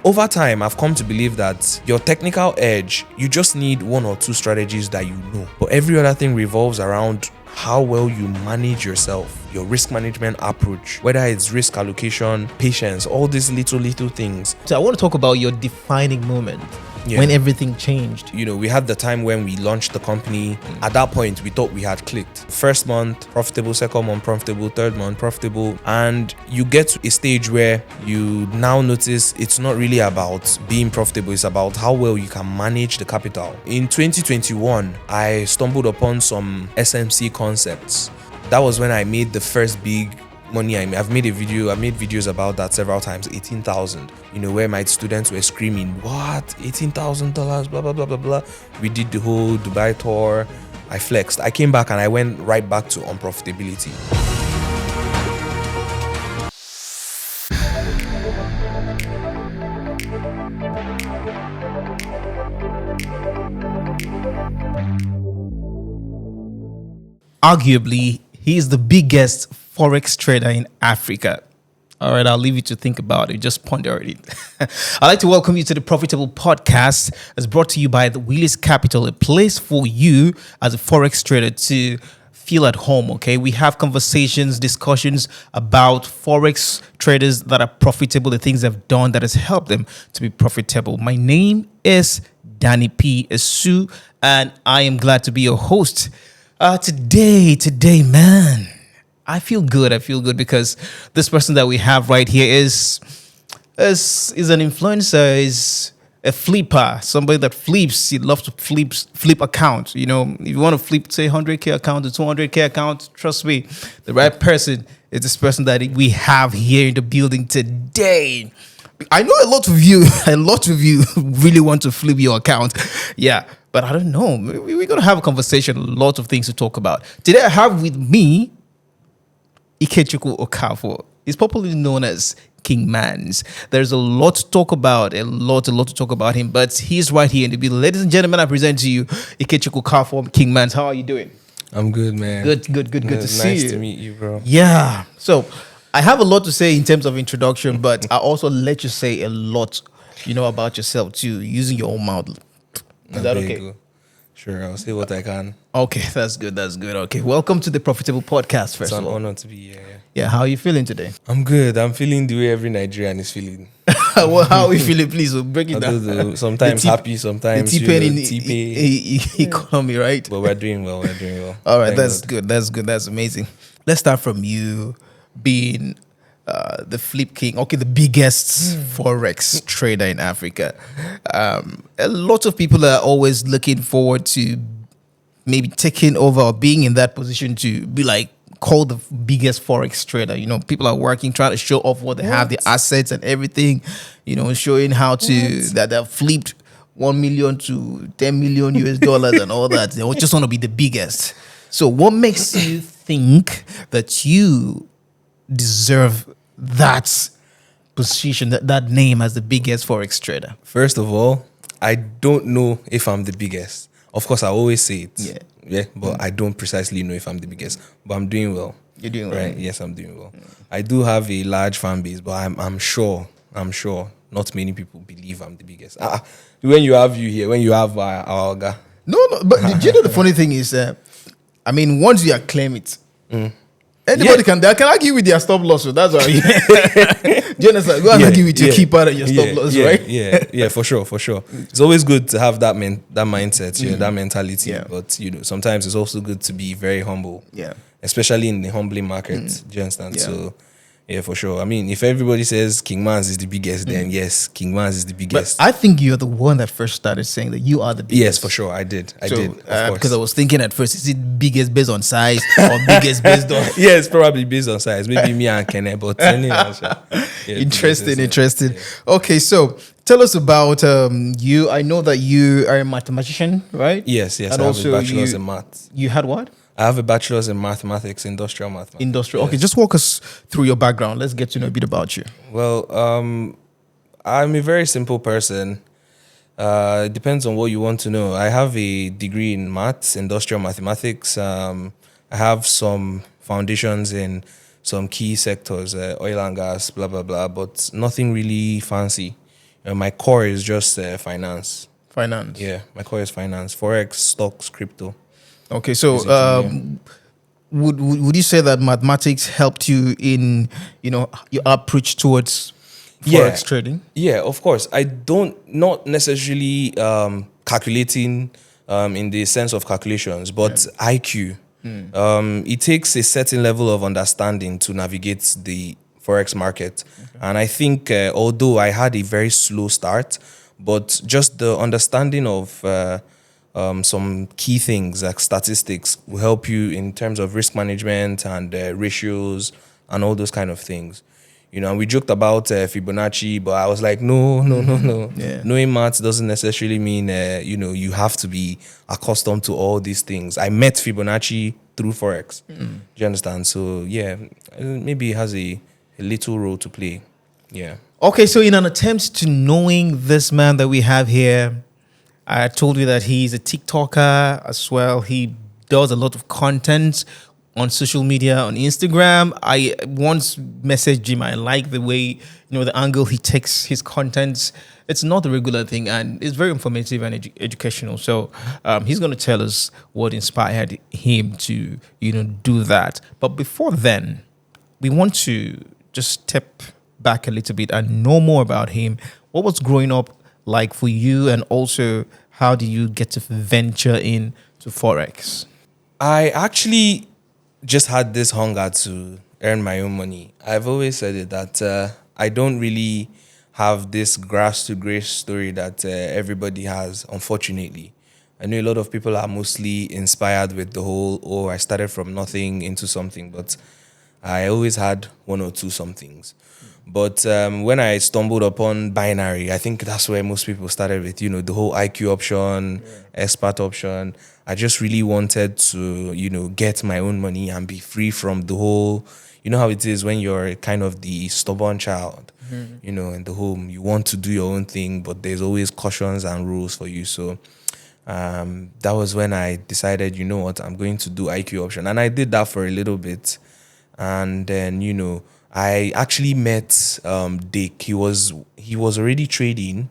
over time, I've come to believe that your technical edge, you just need one or two strategies that you know. But every other thing revolves around how well you manage yourself, your risk management approach, whether it's risk allocation, patience, all these little things. So I want to talk about your defining moment. When everything changed. We had the time when we launched the company. At that point, we thought we had clicked. First month, profitable. Second month, profitable. Third month, profitable. And you get to a stage where you now notice it's not really about being profitable. It's about how well you can manage the capital. In 2021, I stumbled upon some SMC concepts. That was when I made the first big money I've made videos about that several times. 18,000, where my students were screaming, what, $18,000, blah blah blah blah blah. We did the whole Dubai tour. I flexed. I came back and I went right back to unprofitability. Arguably, he is the biggest Forex trader in Africa. All right, I'll leave you to think about it. Just ponder it. I'd like to welcome you to the Profitable Podcast, as brought to you by the Willis Capital, a place for you as a Forex trader to feel at home, okay? We have conversations, discussions about Forex traders that are profitable, the things they've done that has helped them to be profitable. My name is Danny P. Esu, and I am glad to be your host. Today, man, I feel good because this person that we have right here is an influencer, is a flipper, somebody that flips. He loves to flip account. If you want to flip, say 100K account to 200K account, trust me, the right person is this person that we have here in the building today. I know a lot of you really want to flip your account. Yeah. But I don't know. We're going to have a conversation, a lot of things to talk about. Today I have with me Ikechukwu Okafor. He's popularly known as Kingmahns. There's a lot to talk about, a lot to talk about him, but he's right here in the building. Ladies and gentlemen, I present to you Ikechukwu Okafor, Kingmahns. How are you doing? I'm good, man. Good to see you. Nice to meet you, bro. Yeah. So I have a lot to say in terms of introduction, but I also let you say a lot, about yourself too, using your own mouth. Is that okay? Good. Sure, I'll say what I can. Okay, that's good. Okay, welcome to the Profitable Podcast, first of all. It's an honor to be here. Yeah, how are you feeling today? I'm good. I'm feeling the way every Nigerian is feeling. Well, how are you feeling? Please, we'll break it down. Sometimes happy, sometimes the T-Pain economy, right? But we're doing well. All right, that's good. That's amazing. Let's start from you being the flip king, the biggest Forex trader in Africa. A lot of people are always looking forward to maybe taking over or being in that position to be called the biggest Forex trader. People are working, trying to show off what they have, the assets and everything, showing how that they've flipped 1 million to 10 million US dollars and all that. They just want to be the biggest. So what makes you think that you deserve that position, that name as the biggest Forex trader? First of all, I don't know if I'm the biggest. Of course, I always say it. Yeah, but I don't precisely know if I'm the biggest. But I'm doing well. You're doing well. Right? Yes, I'm doing well. I do have a large fan base, but I'm sure not many people believe I'm the biggest. When you have our guy. No, but do you know the funny thing is, once you acclaim it, anybody can argue with their stop loss. So that's why. Do you understand? Go and argue with your keeper and your stop loss, right? Yeah, for sure. It's always good to have that mindset, that mentality. Yeah. But sometimes it's also good to be very humble. Yeah. Especially in the humbling market. Do you understand? Yeah. So yeah, for sure. If everybody says Kingmahns is the biggest, then yes, Kingmahns is the biggest. But I think you're the one that first started saying that you are the biggest. Yes, for sure. I did. Of course. Because I was thinking at first, is it biggest based on size or biggest based on... Yes, probably based on size. Maybe me and Kenne, but anyway. Yeah, interesting. Yeah. Okay, so tell us about you. I know that you are a mathematician, right? Yes. And I have a bachelor's in maths. You had what? I have a bachelor's in mathematics, industrial mathematics. Industrial. Okay, just walk us through your background. Let's get to know a bit about you. Well, I'm a very simple person. It depends on what you want to know. I have a degree in maths, industrial mathematics. I have some foundations in some key sectors, oil and gas, blah, blah, blah, but nothing really fancy. My core is just finance. Finance. Yeah, my core is finance, forex, stocks, crypto. Okay, so Basically, yeah. would you say that mathematics helped you in your approach towards Yeah, forex trading? yeah, of course. I don't not necessarily calculating in the sense of calculations, but IQ. It takes a certain level of understanding to navigate the forex market, and I think although I had a very slow start, but just the understanding of some key things like statistics will help you in terms of risk management and ratios and all those kind of things. And we joked about Fibonacci, but I was like, no, no, no, no. Yeah. Knowing maths doesn't necessarily mean, you have to be accustomed to all these things. I met Fibonacci through Forex. Do you understand? So, yeah, maybe it has a little role to play. Yeah. Okay, so in an attempt to knowing this man that we have here, I told you that he's a TikToker as well. He does a lot of content on social media, on Instagram. I once messaged him. I like the way, the angle he takes his contents. It's not a regular thing, and it's very informative and educational. So he's going to tell us what inspired him to, do that. But before then, we want to just step back a little bit and know more about him. What was growing up like for you, and also how do you get to venture into Forex? I actually just had this hunger to earn my own money. I've always said it that I don't really have this grass to grace story that everybody has, unfortunately. I know a lot of people are mostly inspired with the whole, oh, I started from nothing into something, but I always had one or two somethings. But when I stumbled upon binary, I think that's where most people started with, the whole IQ option, expert option. I just really wanted to, get my own money and be free from the whole, how it is when you're kind of the stubborn child, in the home. You want to do your own thing, but there's always cautions and rules for you. So that was when I decided, you know what, I'm going to do IQ option. And I did that for a little bit. And then, I actually met Dick. He was already trading,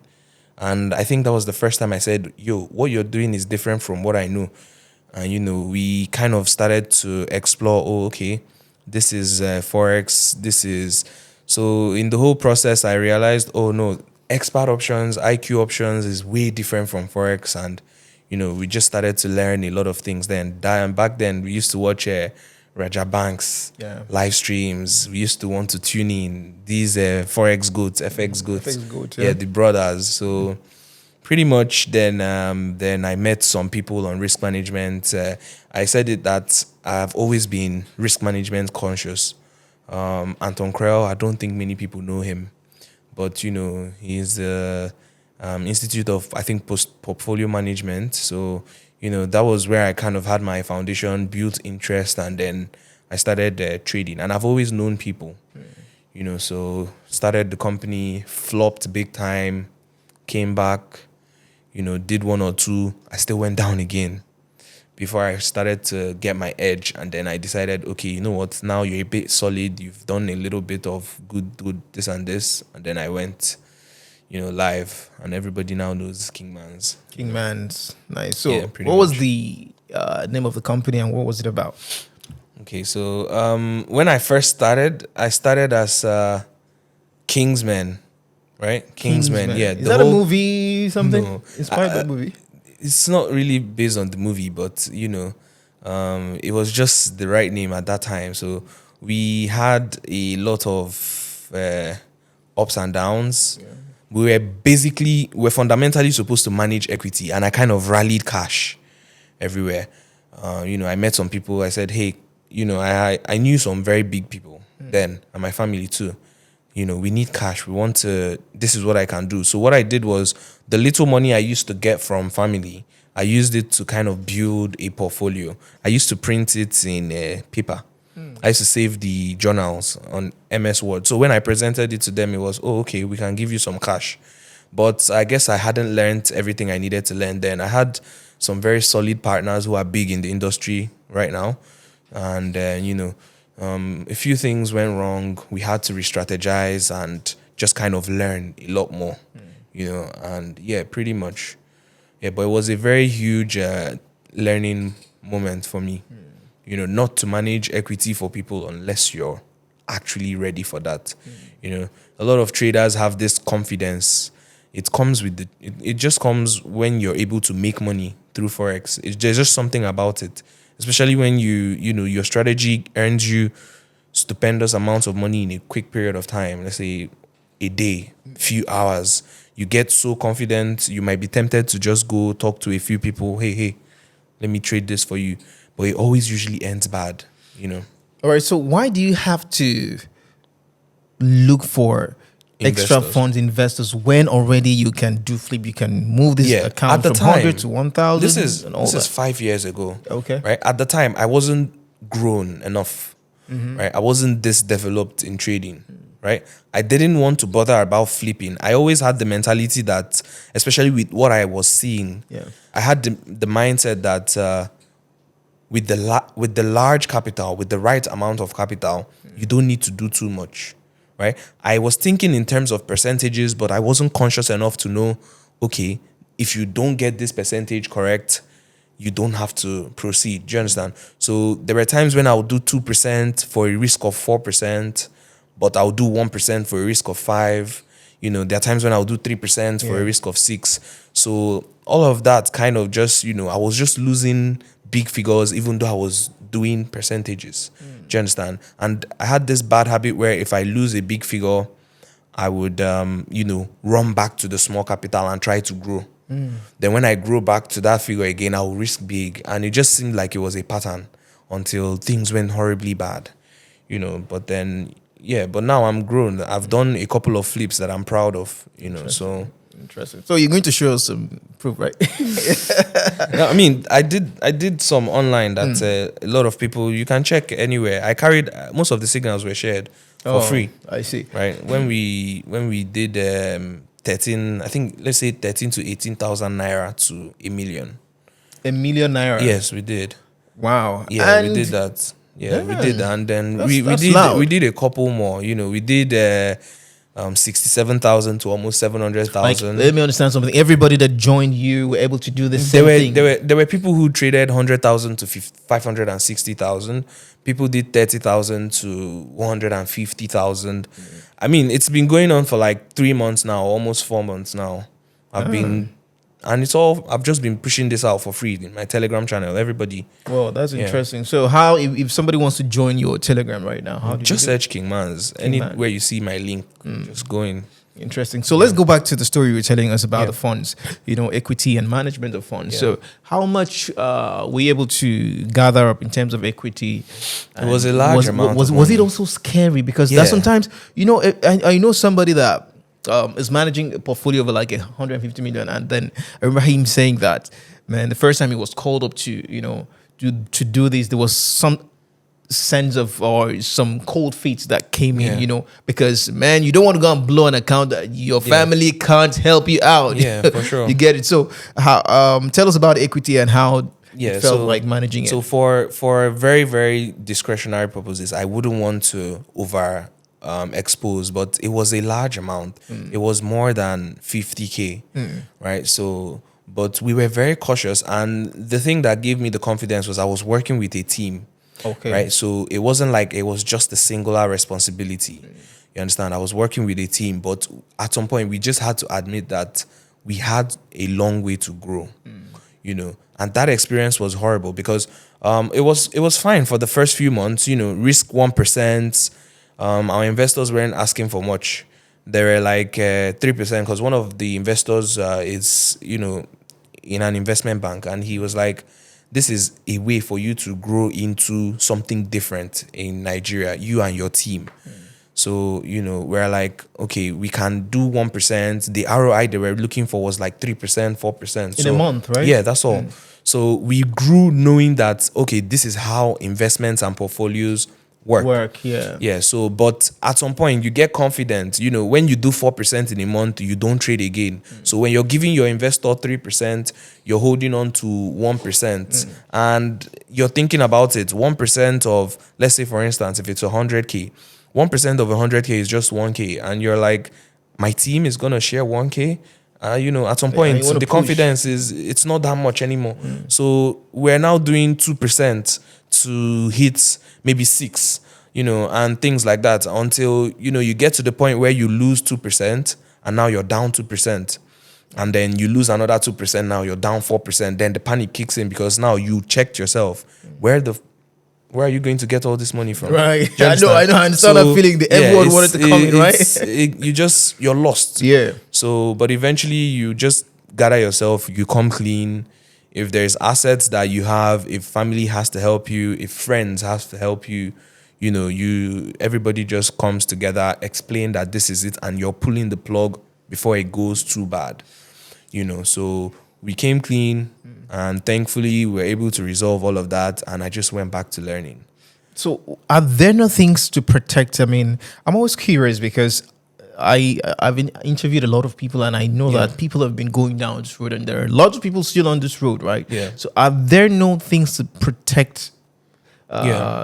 and I think that was the first time I said, "Yo, what you're doing is different from what I know." And we kind of started to explore. Oh, okay, this is forex. This is so. In the whole process, I realized, oh no, expert options, IQ options is way different from forex, and we just started to learn a lot of things. Then, back then, we used to watch. Raja Banks, live streams. We used to want to tune in these Forex goats, FX goats. FX goat, yeah, the brothers. So pretty much then I met some people on risk management. I said it that I've always been risk management conscious. Anton Krell, I don't think many people know him, but he's the Institute of, I think, portfolio management. So that was where I kind of had my foundation, built interest, and then I started trading. And I've always known people, so started the company, flopped big time, came back, did one or two. I still went down again before I started to get my edge. And then I decided, okay, you know what, now you're a bit solid. You've done a little bit of good this and this. And then I went live, and everybody now knows Kingmahns. Kingmahns, nice. So, Yeah, what was the name of the company, and what was it about? Okay, so when I first started, I started as Kingsmen, right? Kingsmen, yeah. Is that a movie? Something inspired by a movie? It's not really based on the movie, but it was just the right name at that time. So we had a lot of ups and downs. Yeah. We're fundamentally supposed to manage equity, and I kind of rallied cash everywhere. I met some people. I said, hey, I knew some very big people then, and my family too. We need cash. We want to, this is what I can do. So what I did was, the little money I used to get from family, I used it to kind of build a portfolio. I used to print it in paper. I used to save the journals on MS Word. So when I presented it to them, it was, oh, okay, we can give you some cash. But I guess I hadn't learned everything I needed to learn then. I had some very solid partners who are big in the industry right now. And, a few things went wrong. We had to re-strategize and just kind of learn a lot more. and yeah, pretty much. Yeah, but it was a very huge learning moment for me. Not to manage equity for people unless you're actually ready for that. A lot of traders have this confidence. It comes with it just comes when you're able to make money through Forex. There's just something about it, especially when your strategy earns you stupendous amounts of money in a quick period of time. Let's say a day, few hours. You get so confident, you might be tempted to just go talk to a few people. Hey, let me trade this for you. But it always usually ends bad. All right. So why do you have to look for extra Investors. funds, investors, when already you can do flip? You can move this account at the from time, 100 to 1,000. This is and all this that. is 5 years ago. Okay. Right. At the time, I wasn't grown enough. Right. I wasn't this developed in trading. Right. I didn't want to bother about flipping. I always had the mentality that, especially with what I was seeing, I had the mindset that with the large capital, with the right amount of capital, you don't need to do too much. Right. I was thinking in terms of percentages, but I wasn't conscious enough to know, okay, if you don't get this percentage correct, you don't have to proceed. Do you understand? So there were times when I would do 2% for a risk of 4%, but I'll do 1% for a risk of 5. There are times when I'll do 3% for a risk of 6. So all of that kind of just, I was just losing big figures, even though I was doing percentages. Do you understand? And I had this bad habit where if I lose a big figure, I would, run back to the small capital and try to grow. Then when I grow back to that figure again, I will risk big. And it just seemed like it was a pattern until things went horribly bad, But then, but now I'm grown. I've done a couple of flips that I'm proud of, so. Interesting. So you're going to show us some proof, right? No, I mean, I did some online that a lot of people, you can check anywhere. I carried, most of the signals were shared for free. I see. Right. When we did 13, I think, let's say 13 to 18,000 naira to a million. $1 million naira. Yes, we did. Wow. Yeah, And we did that. Yeah, we did, and then we that's did loud. we did a couple more. We did 67,000 to almost Like, 700,000. let me understand something. Everybody that joined you were able to do the same thing. There were people who traded 100,000 to 560,000. People did 30,000 to 150,000. I mean, it's been going on for like 3 months now, almost 4 months now. I've just been pushing this out for free in my Telegram channel. Everybody, Well, that's interesting. So how, if somebody wants to join your Telegram right now, how do just you do it? search Kingmahns. Anywhere you see my link, just go in. Interesting. So let's go back to the story you were telling us about the funds, equity and management of funds. Yeah. So how much were you able to gather up in terms of equity? It was a large amount. Was it also scary? Because that sometimes, I know somebody that is managing a portfolio of like 150 million. And then I remember him saying that, man, the first time he was called up to, to do this, there was some sense of, or some cold feet that came in, because, man, you don't want to go and blow an account that your family can't help you out. Yeah, for sure. You get it. So how, tell us about equity and how it felt like managing it. So for very, very discretionary purposes, I wouldn't want to over expose, but it was a large amount. It was more than 50K, right? So, but we were very cautious, and the thing that gave me the confidence was I was working with a team. Okay. Right. So it wasn't like it was just a singular responsibility. You understand? I was working with a team, but at some point we just had to admit that we had a long way to grow. And that experience was horrible because it was fine for the first few months. Risk 1%. Our investors weren't asking for much. They were like 3% because one of the investors is in an investment bank, and he was like, this is a way for you to grow into something different in Nigeria, you and your team. So, we're like, okay, we can do 1%. The ROI they were looking for was like 3%, 4%. In a month, right? Yeah, that's all. So we grew knowing that, okay, this is how investments and portfolios work. Yeah. So, but at some point you get confident, when you do 4% in a month, you don't trade again. So when you're giving your investor 3%, you're holding on to 1%, and you're thinking about it. 1% of, let's say for instance, if it's 100K, 1% of 100K is just 1K, and you're like, my team is gonna share 1K. At some you point, wanna the push. confidence it's not that much anymore. So we're now doing 2% to hit maybe 6, and things like that until, you get to the point where you lose 2% and now you're down 2%. And then you lose another 2%, now you're down 4%. Then the panic kicks in because now you checked yourself. Where are you going to get all this money from? Right. Do you I understand? know. I understand that feeling. Everyone wanted to come in, right? You're lost. Yeah. So, but eventually you just gather yourself, you come clean. If there's assets that you have, if family has to help you, if friends has to help you, everybody just comes together, explain that this is it, and you're pulling the plug before it goes too bad. So we came clean, and thankfully we were able to resolve all of that, and I just went back to learning. So are there no things to protect? I mean, I'm always curious because I've interviewed a lot of people, and I know that people have been going down this road, and there are lots of people still on this road, right? Yeah. So are there no things to protect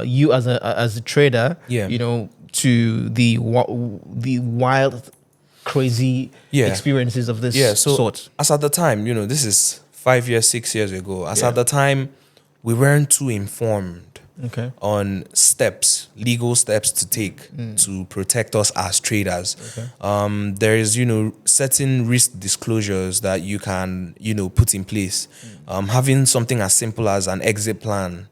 you as a trader? Yeah. To the wild, crazy experiences of this sort. As at the time, this is 5 years, 6 years ago. As at the time, we weren't too informed on legal steps to take to protect us as traders. There is, certain risk disclosures that you can, put in place. Having something as simple as an exit plan,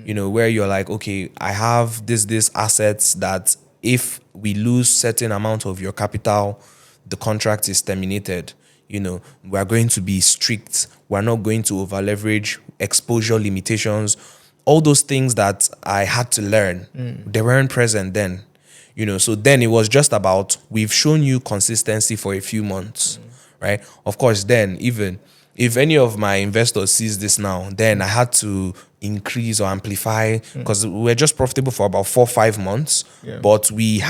where you're like, okay, I have this assets that if we lose certain amount of your capital, the contract is terminated. We're going to be strict. We're not going to over leverage, exposure limitations, all those things that I had to learn. They weren't present then. So then it was just about, we've shown you consistency for a few months, right? Of course, then even if any of my investors sees this now, then I had to increase or amplify, because we're just profitable for about 4 or 5 months, but we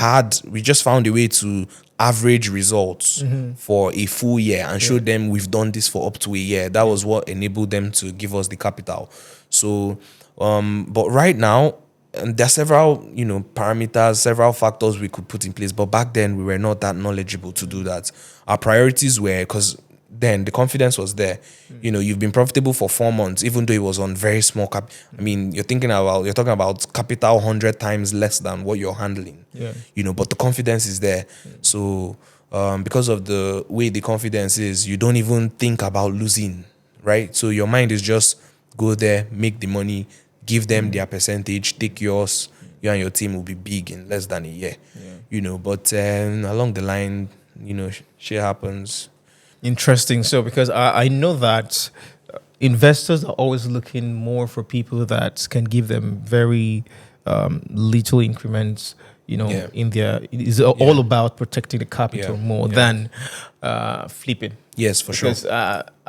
just found a way to average results for a full year and show them we've done this for up to a year. That was what enabled them to give us the capital. So but right now, there are several parameters, several factors we could put in place, but back then we were not that knowledgeable to do that. Our priorities were, because then the confidence was there. You've been profitable for 4 months, even though it was on very small cap. I mean, you're talking about capital 100 times less than what you're handling. But the confidence is there. So because of the way the confidence is, you don't even think about losing, right? So your mind is just go there, make the money, give them their percentage, take yours. You and your team will be big in less than a year. But along the line, shit happens. Interesting. So, because I know that investors are always looking more for people that can give them very little increments. In their, it's all about protecting the capital more than flipping. Yes, for because, sure.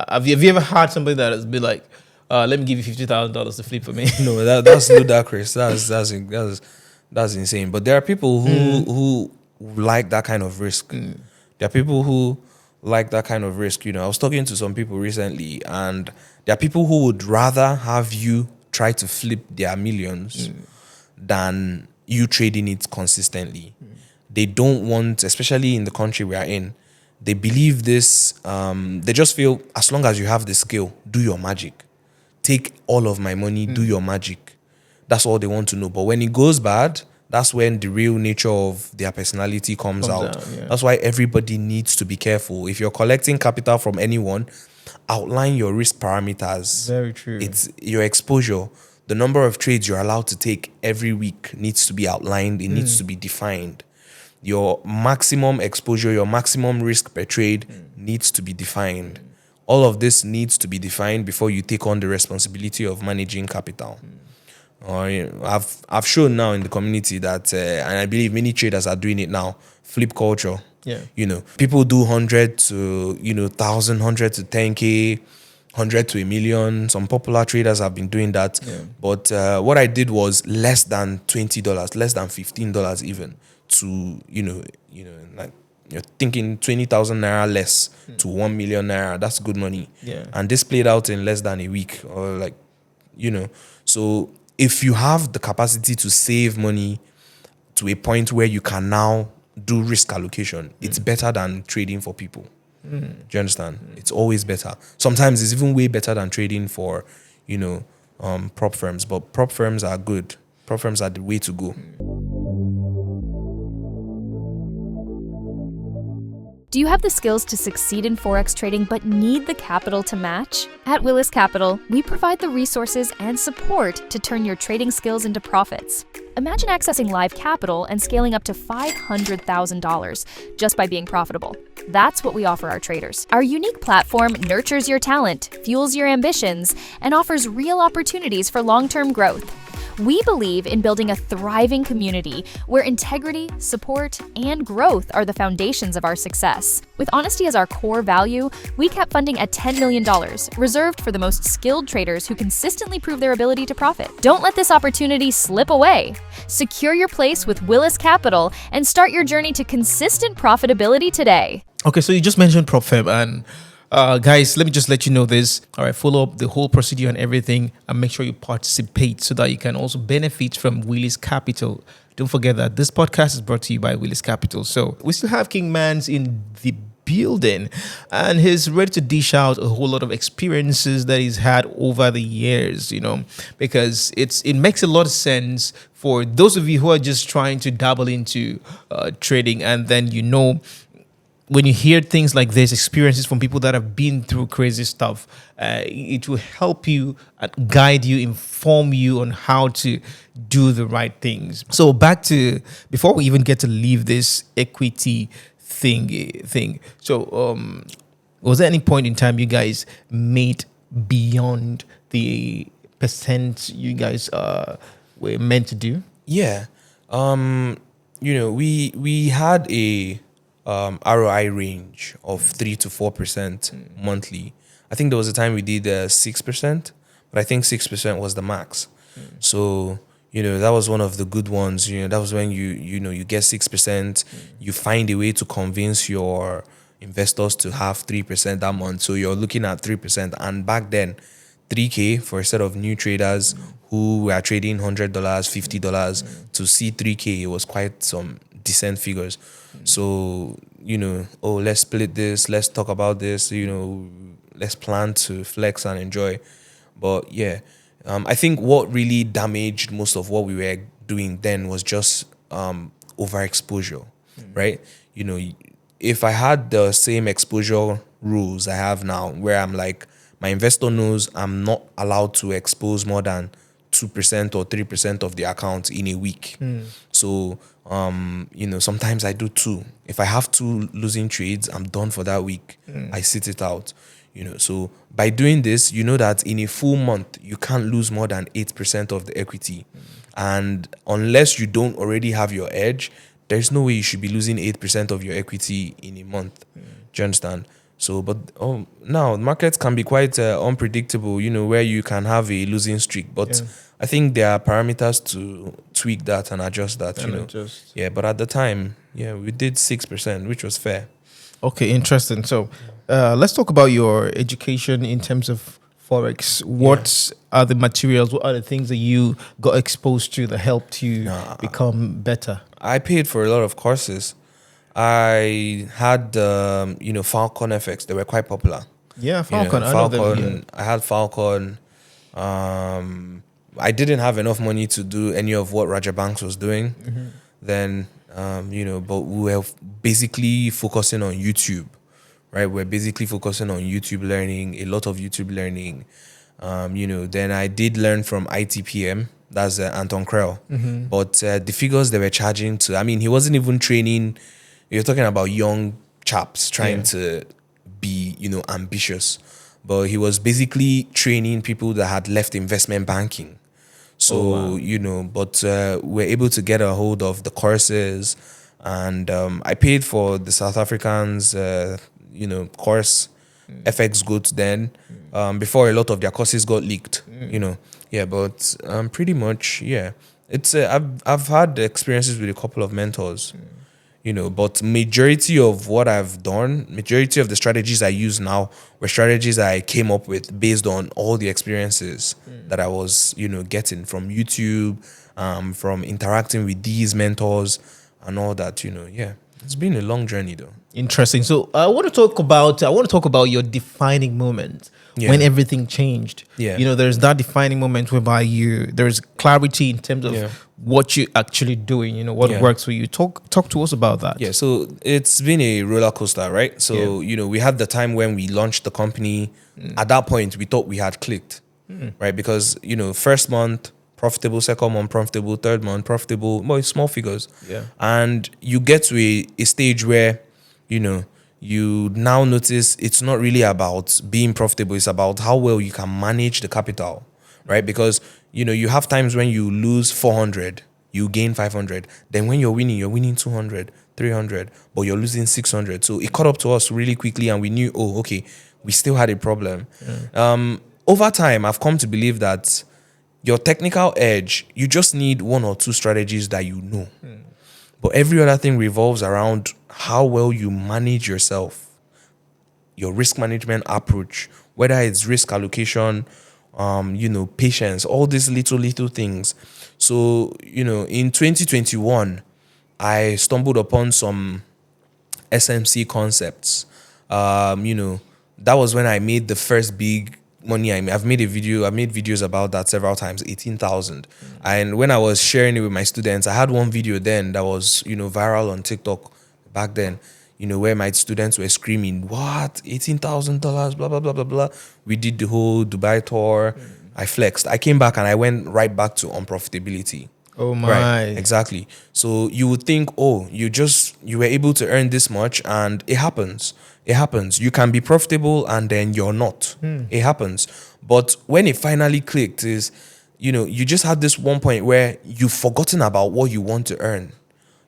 Have you ever had somebody that has been like, let me give you $50,000 to flip for me? No, that's ludicrous. That's insane. But there are people who like that kind of risk. There are people who like that kind of risk. I was talking to some people recently, and there are people who would rather have you try to flip their millions than you trading it consistently. They don't want, especially in the country we are in, they believe this, they just feel, as long as you have the skill, do your magic. Take all of my money, do your magic. That's all they want to know. But when it goes bad, that's when the real nature of their personality comes out. That's why everybody needs to be careful. If you're collecting capital from anyone, outline your risk parameters. Very true. It's your exposure. The number of trades you're allowed to take every week needs to be outlined. It needs to be defined. Your maximum exposure, your maximum risk per trade needs to be defined. All of this needs to be defined before you take on the responsibility of managing capital. I've shown now in the community that, and I believe many traders are doing it now, flip culture. People do 100 to 1,000, 100 to 10K, 100 to a million. Some popular traders have been doing that. But what I did was less than $20, less than $15 even, to like, you're thinking 20,000 naira less to 1 million naira. That's good money. And this played out in less than a week, or so if you have the capacity to save money to a point where you can now do risk allocation, it's better than trading for people. Do you understand? It's always better. Sometimes it's even way better than trading for, prop firms. But prop firms are good. Prop firms are the way to go. Do you have the skills to succeed in Forex trading but need the capital to match? At Willis Capital, we provide the resources and support to turn your trading skills into profits. Imagine accessing live capital and scaling up to $500,000 just by being profitable. That's what we offer our traders. Our unique platform nurtures your talent, fuels your ambitions, and offers real opportunities for long-term growth. We believe in building a thriving community where integrity, support, and growth are the foundations of our success. With honesty as our core value, we kept funding at $10 million, reserved for the most skilled traders who consistently prove their ability to profit. Don't let this opportunity slip away. Secure your place with Willis Capital and start your journey to consistent profitability today. Okay, so you just mentioned prop firm, and guys, let me just let you know this. All right, follow up the whole procedure and everything, and make sure you participate so that you can also benefit from Willis Capital. Don't forget that this podcast is brought to you by Willis Capital. So we still have Kingmahns in the building, and he's ready to dish out a whole lot of experiences that he's had over the years, because it makes a lot of sense for those of you who are just trying to dabble into trading, and then when you hear things like this, experiences from people that have been through crazy stuff, it will help you, guide you, inform you on how to do the right things. So back to, before we even get to leave this equity thing. So was there any point in time you guys made beyond the percent you guys were meant to do? Yeah. We had a ROI range of 3 to 4% monthly. I think there was a time we did 6%, but I think 6% was the max. So, that was one of the good ones. That was when you get 6%, you find a way to convince your investors to have 3% that month. So you're looking at 3%. And back then, 3K for a set of new traders who were trading $100, $50 to see 3K, it was quite some decent figures. So, let's split this, let's talk about this, let's plan to flex and enjoy. But yeah, I think what really damaged most of what we were doing then was just overexposure, right? If I had the same exposure rules I have now, where I'm like, my investor knows I'm not allowed to expose more than 2% or 3% of the account in a week. So, sometimes I do 2. If I have 2 losing trades, I'm done for that week. I sit it out. So by doing this, that in a full month, you can't lose more than 8% of the equity. And unless you don't already have your edge, there's no way you should be losing 8% of your equity in a month. Do you understand? So, but now markets can be quite unpredictable, where you can have a losing streak. But I think there are parameters to tweak that and adjust that, Yeah, but at the time, we did 6%, which was fair. Okay, interesting. So let's talk about your education in terms of Forex. What are the materials? What are the things that you got exposed to that helped you become better? I paid for a lot of courses. I had, Falcon FX. They were quite popular. Yeah, Falcon. I know them. I had Falcon. I didn't have enough money to do any of what Raja Banks was doing. Then, but we were basically focusing on YouTube, right? We're basically focusing on YouTube learning, a lot of YouTube learning. Then I did learn from ITPM. That's Anton Krell. But the figures they were charging he wasn't even training. You're talking about young chaps trying to be, ambitious. But he was basically training people that had left investment banking. So, but we're able to get a hold of the courses. And I paid for the South Africans, course, FX Goods then, before a lot of their courses got leaked, Yeah, but pretty much, It's I've had experiences with a couple of mentors. But majority of what I've done, majority of the strategies I use now were strategies I came up with based on all the experiences that I was, getting from YouTube, from interacting with these mentors and all that, It's been a long journey though. Interesting. So I want to talk about your defining moment when everything changed. Yeah. There's that defining moment whereby there's clarity in terms of Yeah. what you're actually doing. What Yeah. works for you. Talk to us about that. Yeah, so it's been a roller coaster, right? So, we had the time when we launched the company. At that point, we thought we had clicked, right? Because, first month, profitable, second month, profitable, third month, profitable, more small figures. Yeah. And you get to a stage where, you now notice it's not really about being profitable, it's about how well you can manage the capital, right? Because, you have times when you lose 400, you gain 500. Then when you're winning 200, 300, but you're losing 600. So it caught up to us really quickly and we knew, oh, okay, we still had a problem. Over time, I've come to believe that your technical edge, you just need one or two strategies that you know. But every other thing revolves around how well you manage yourself, your risk management approach, whether it's risk allocation, patience, all these little things. So, in 2021, I stumbled upon some SMC concepts. That was when I made the first big money I've made videos about that several times, 18,000. And when I was sharing it with my students, I had one video then that was, viral on TikTok back then, where my students were screaming, what? $18,000, blah, blah, blah, blah, blah. We did the whole Dubai tour. I flexed. I came back and I went right back to unprofitability. Oh my. Right, exactly. So you would think, oh, you were able to earn this much, and it happens. It happens. You can be profitable and then you're not. It happens. But when it finally clicked is, you just had this one point where you've forgotten about what you want to earn.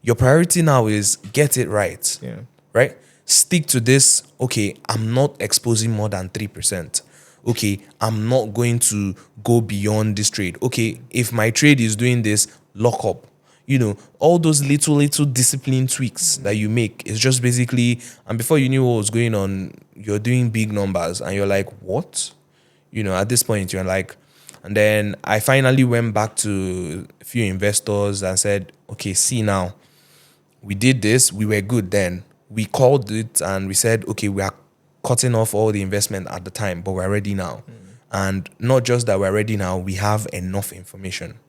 Your priority now is get it right. Yeah. Right? Stick to this. Okay, I'm not exposing more than 3%. Okay, I'm not going to go beyond this trade. Okay, if my trade is doing this, lock up. All those little discipline tweaks that you make is just basically, and before you knew what was going on, you're doing big numbers and you're like, what? At this point, you're like, and then I finally went back to a few investors and said, okay, see now, we did this, we were good then. We called it and we said, okay, we are cutting off all the investment at the time, but we're ready now. And not just that we're ready now, we have enough information,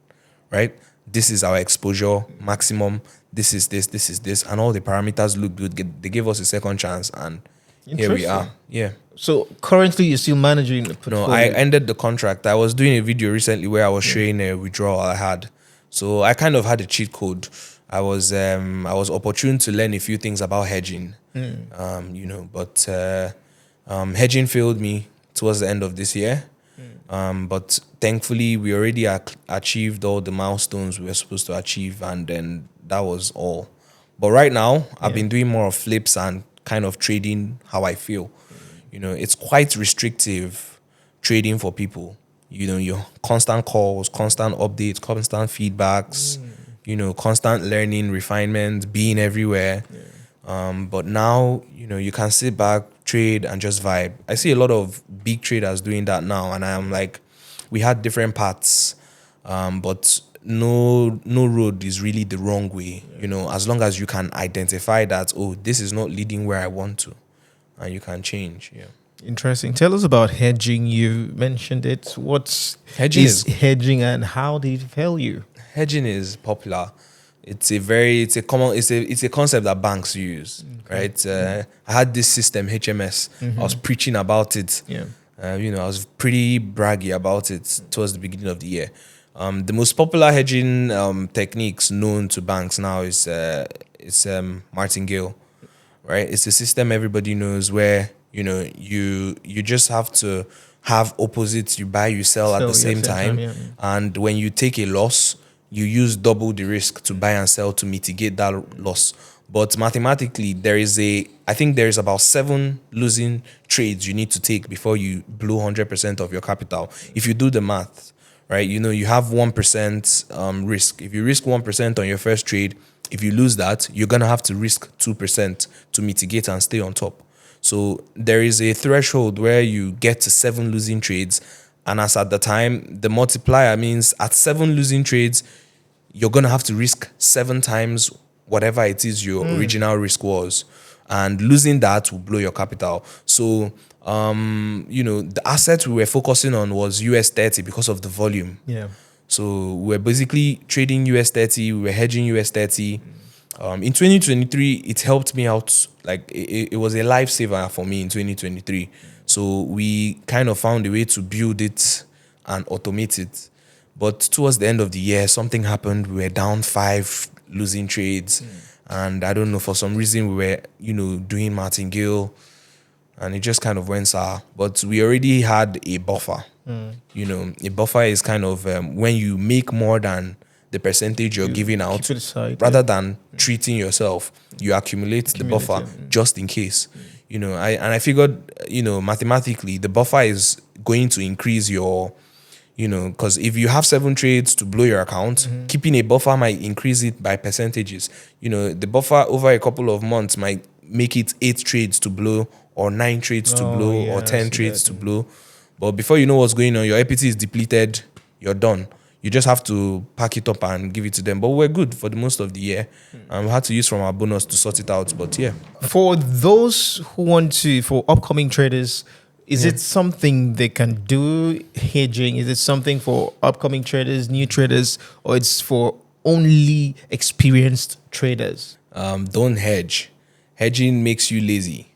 right? This is our exposure maximum. This is this, and all the parameters look good. They gave us a second chance, and here we are. Yeah. So currently, you're still managing the portfolio? No, I ended the contract. I was doing a video recently where I was showing a withdrawal I had. So I kind of had a cheat code. I was opportune to learn a few things about hedging. But hedging failed me towards the end of this year. But thankfully, we already achieved all the milestones we were supposed to achieve, and then that was all. But right now, I've been doing more of flips and kind of trading how I feel. It's quite restrictive trading for people. Your constant calls, constant updates, constant feedbacks, constant learning, refinement, being everywhere. But now, you can sit back, trade, and just vibe. I see a lot of big traders doing that now, and I'm like, we had different paths, but no road is really the wrong way. As long as you can identify that, oh, this is not leading where I want to, and you can change. Yeah. Interesting. Tell us about hedging. You mentioned it. What Hedging is hedging, and how did it fail you? Hedging is popular. It's a concept that banks use, right? I had this system, HMS. I was preaching about it. Yeah. I was pretty braggy about it towards the beginning of the year. The most popular hedging techniques known to banks now is martingale, right? It's a system everybody knows where you just have to have opposites. You buy, you sell at the same time, and when you take a loss, you use double the risk to buy and sell to mitigate that loss. But mathematically, I think there is about 7 losing trades you need to take before you blow 100% of your capital. If you do the math, right, you have 1% risk. If you risk 1% on your first trade, if you lose that, you're going to have to risk 2% to mitigate and stay on top. So there is a threshold where you get to 7 losing trades. And as at the time, the multiplier means at 7 losing trades, you're going to have to risk 7 times whatever it is your original risk was, and losing that will blow your capital. So the asset we were focusing on was US 30 because of the volume. Yeah. So we're basically trading US 30, we were hedging US 30. In 2023, it helped me out. Like it was a lifesaver for me in 2023. So we kind of found a way to build it and automate it. But towards the end of the year, something happened. We were down 5, losing trades. And I don't know, for some reason we were, doing martingale, and it just kind of went sour. But we already had a buffer. A buffer is kind of when you make more than the percentage you're giving out, keep it aside, rather than treating yourself, you accumulate the buffer just in case. I figured, mathematically, the buffer is going to increase your, because if you have 7 trades to blow your account, keeping a buffer might increase it by percentages. The buffer over a couple of months might make it 8 trades to blow, or 9 trades to blow, or 10 trades to blow. But before you know what's going on, your equity is depleted, you're done. You just have to pack it up and give it to them. But we're good for the most of the year. And we had to use from our bonus to sort it out. But yeah. For those who want to, for upcoming traders, is it something they can do, hedging? Is it something for upcoming traders, new traders, or it's for only experienced traders? Don't hedge. Hedging makes you lazy.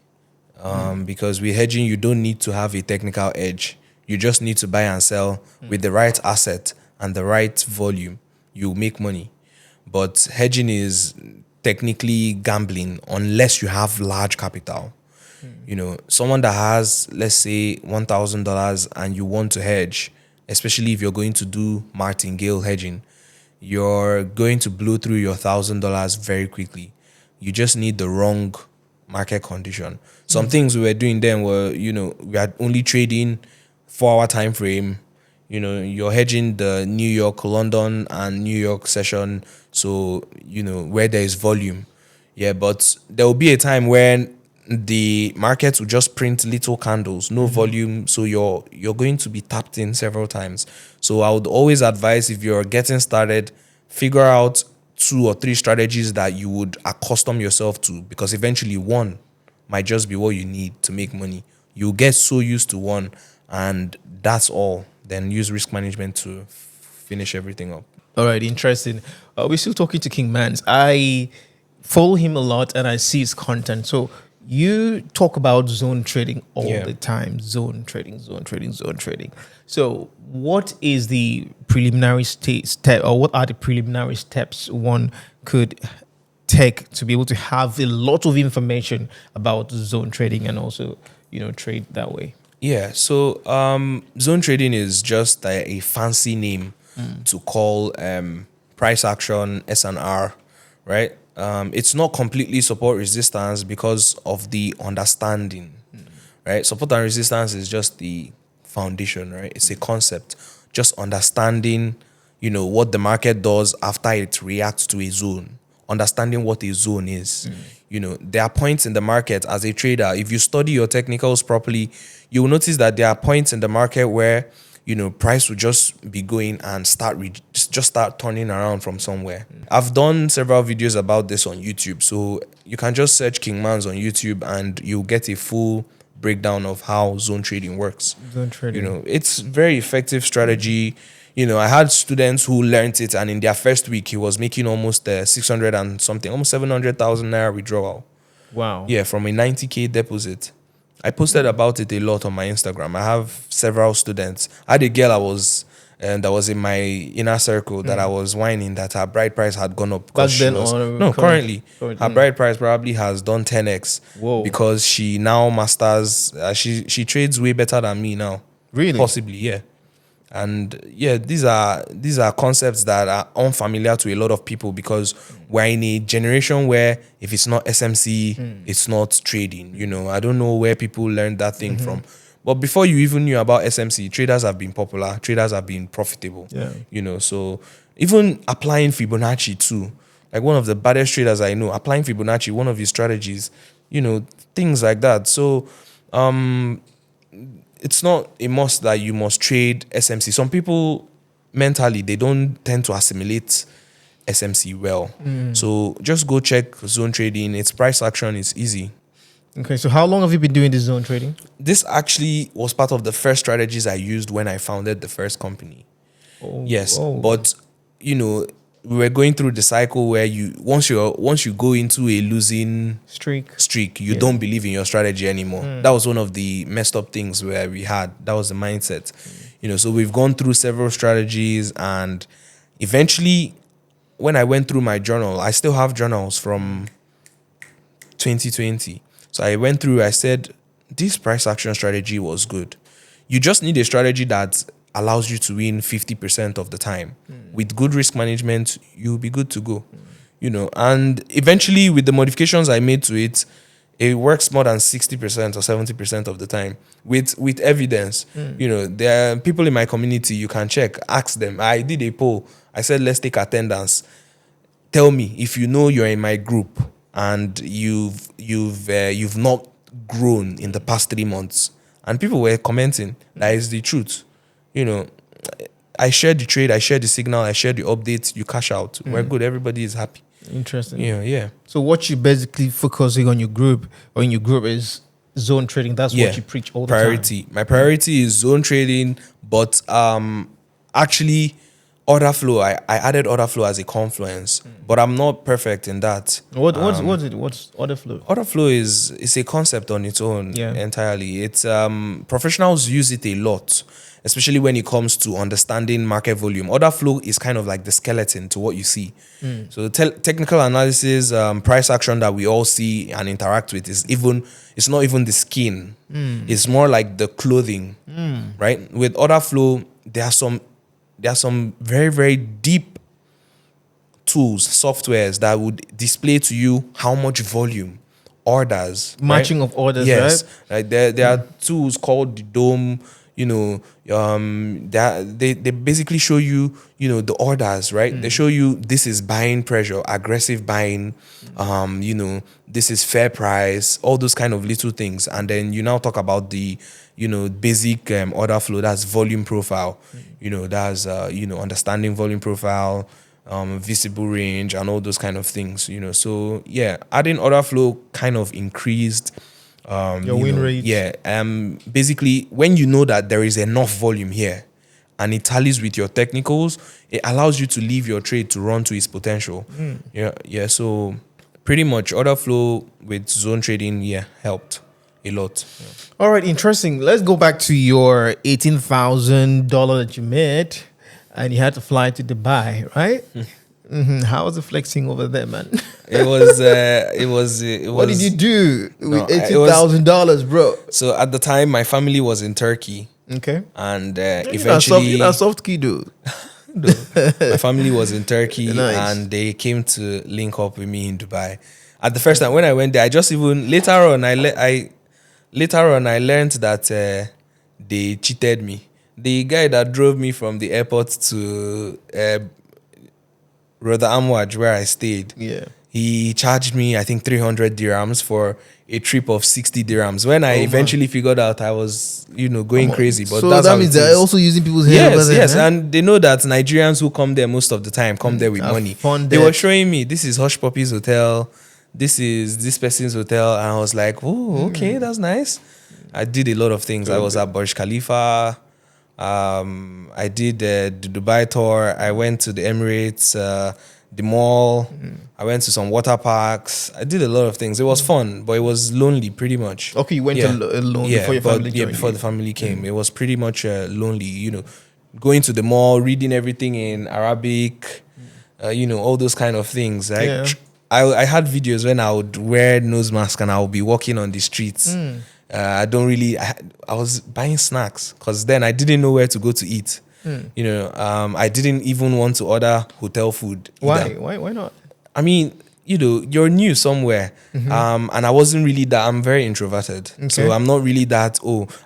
Because with hedging, you don't need to have a technical edge. You just need to buy and sell with the right asset and the right volume. You make money. But hedging is technically gambling unless you have large capital. Someone that has, let's say, $1,000 and you want to hedge, especially if you're going to do martingale hedging, you're going to blow through your $1,000 very quickly. You just need the wrong market condition. Some things we were doing then were, we are only trading 4-hour time frame. You're hedging the New York, London, and New York session. So, where there is volume. Yeah, but there will be a time when the markets will just print little candles, no volume. So you're going to be tapped in several times. So I would always advise, if you're getting started, figure out 2 or 3 strategies that you would accustom yourself to, because eventually one might just be what you need to make money. You'll get so used to one, and that's all. Then use risk management to finish everything up. All right, interesting. We're still talking to Kingmahns. I follow him a lot and I see his content. So you talk about zone trading all the time. Zone trading. So what is the preliminary step, or what are the preliminary steps one could take to be able to have a lot of information about zone trading and also, trade that way? Yeah, so zone trading is just a fancy name to call price action, S&R, right? It's not completely support resistance because of the understanding, right? Support and resistance is just the foundation, right? It's a concept. Just understanding, what the market does after it reacts to a zone. Understanding what a zone is. There are points in the market as a trader. If you study your technicals properly, you will notice that there are points in the market where, price will just be going and just start turning around from somewhere. I've done several videos about this on YouTube. So you can just search Kingmahns on YouTube and you'll get a full breakdown of how zone trading works. Zone trading. It's very effective strategy. I had students who learned it, and in their first week, he was making almost 600 and something, almost 700,000 naira withdrawal. Wow. Yeah, from a 90K deposit. I posted about it a lot on my Instagram. I have several students. I had a girl that was in my inner circle that I was whining that her bride price had gone up. Back then, currently. Her bride price probably has done 10x. Whoa. Because she now masters, she trades way better than me now. Really? Possibly, yeah. And yeah, these are concepts that are unfamiliar to a lot of people, because we're in a generation where if it's not SMC, it's not trading. I don't know where people learned that thing from. But before you even knew about SMC, traders have been popular, traders have been profitable. Yeah. So even applying Fibonacci too, like one of the baddest traders I know, applying Fibonacci, one of his strategies, things like that. So it's not a must that you must trade SMC. Some people mentally, they don't tend to assimilate SMC well. So just go check zone trading. It's price action. It's easy. Okay, so how long have you been doing this zone trading? This actually was part of the first strategies I used when I founded the first company. Yes, but you know, we were going through the cycle where once you go into a losing streak, you don't believe in your strategy anymore. That was one of the messed up things where we had. That was the mindset. You know, so we've gone through several strategies, and eventually, when I went through my journal, I still have journals from 2020. So I went through, I said, this price action strategy was good. You just need a strategy that allows you to win 50% of the time. With good risk management, you'll be good to go. You know, and eventually with the modifications I made to it, it works more than 60% or 70% of the time with evidence. You know, there are people in my community, you can check, ask them. I did a poll. I said, let's take attendance. Tell me if you know you're in my group and you've not grown in the past 3 months. And people were commenting, that is the truth. You know, I shared the trade, I shared the signal, I shared the updates, you cash out. We're good, everybody is happy. Interesting. Yeah. So what you basically focusing on your group or in your group is zone trading. That's what you preach all the time. My priority is zone trading, but actually order flow. I added order flow as a confluence, but I'm not perfect in that. What's order flow? Order flow is a concept on its own entirely. It's professionals use it a lot, especially when it comes to understanding market volume. Order flow is kind of like the skeleton to what you see. So technical analysis, price action that we all see and interact with it's not even the skin. It's more like the clothing, right? With order flow, there are some very, very deep tools, softwares that would display to you how much volume, orders, matching of orders, yes, right? There are tools called the Dome. You know, they basically show you, you know, the orders, right? They show you this is buying pressure, aggressive buying, you know, this is fair price, all those kind of little things. And then you now talk about the, you know, basic order flow, that's volume profile, you know, that's, you know, understanding volume profile, visible range and all those kind of things, you know. So yeah, adding order flow kind of increased your win rate. Yeah. Basically, when you know that there is enough volume here and it tallies with your technicals, it allows you to leave your trade to run to its potential. Yeah. So pretty much order flow with zone trading, helped a lot. All right, interesting. Let's go back to your $18,000 that you made and you had to fly to Dubai, right? How was the flexing over there, man? It was. What did you do with $18,000, bro? So at the time, my family was in Turkey. Okay. And eventually, you're not soft key, dude. No. My family was in Turkey, Nice. and they came to link up with me in Dubai. At the first time when I went there, I just even later on I learned that they cheated me. The guy that drove me from the airport to Roda Amwaj, where I stayed, he charged me, I think, 300 dirhams for a trip of 60 dirhams. When I eventually figured out, I was, you know, going crazy. But so that's that means they're also using people's hair over there, yes, man? and they know that Nigerians who come there most of the time come there with money. They were showing me, this is Hush Puppy's hotel, this is this person's hotel, and I was like, oh, okay, that's nice. I did a lot of things. I was at Burj Khalifa. I did the Dubai tour. I went to the Emirates, the mall. I went to some water parks. I did a lot of things. It was fun, but it was lonely pretty much. Okay, you went alone before your family joined before you. the family came. It was pretty much lonely, you know, going to the mall, reading everything in Arabic, you know, all those kind of things. Like, I had videos when I would wear nose mask and I would be walking on the streets. I was buying snacks because then I didn't know where to go to eat. You know, I didn't even want to order hotel food. Why? Why not? I mean, you know, you're new somewhere. And I wasn't really that, I'm very introverted. Okay. So I'm not really that,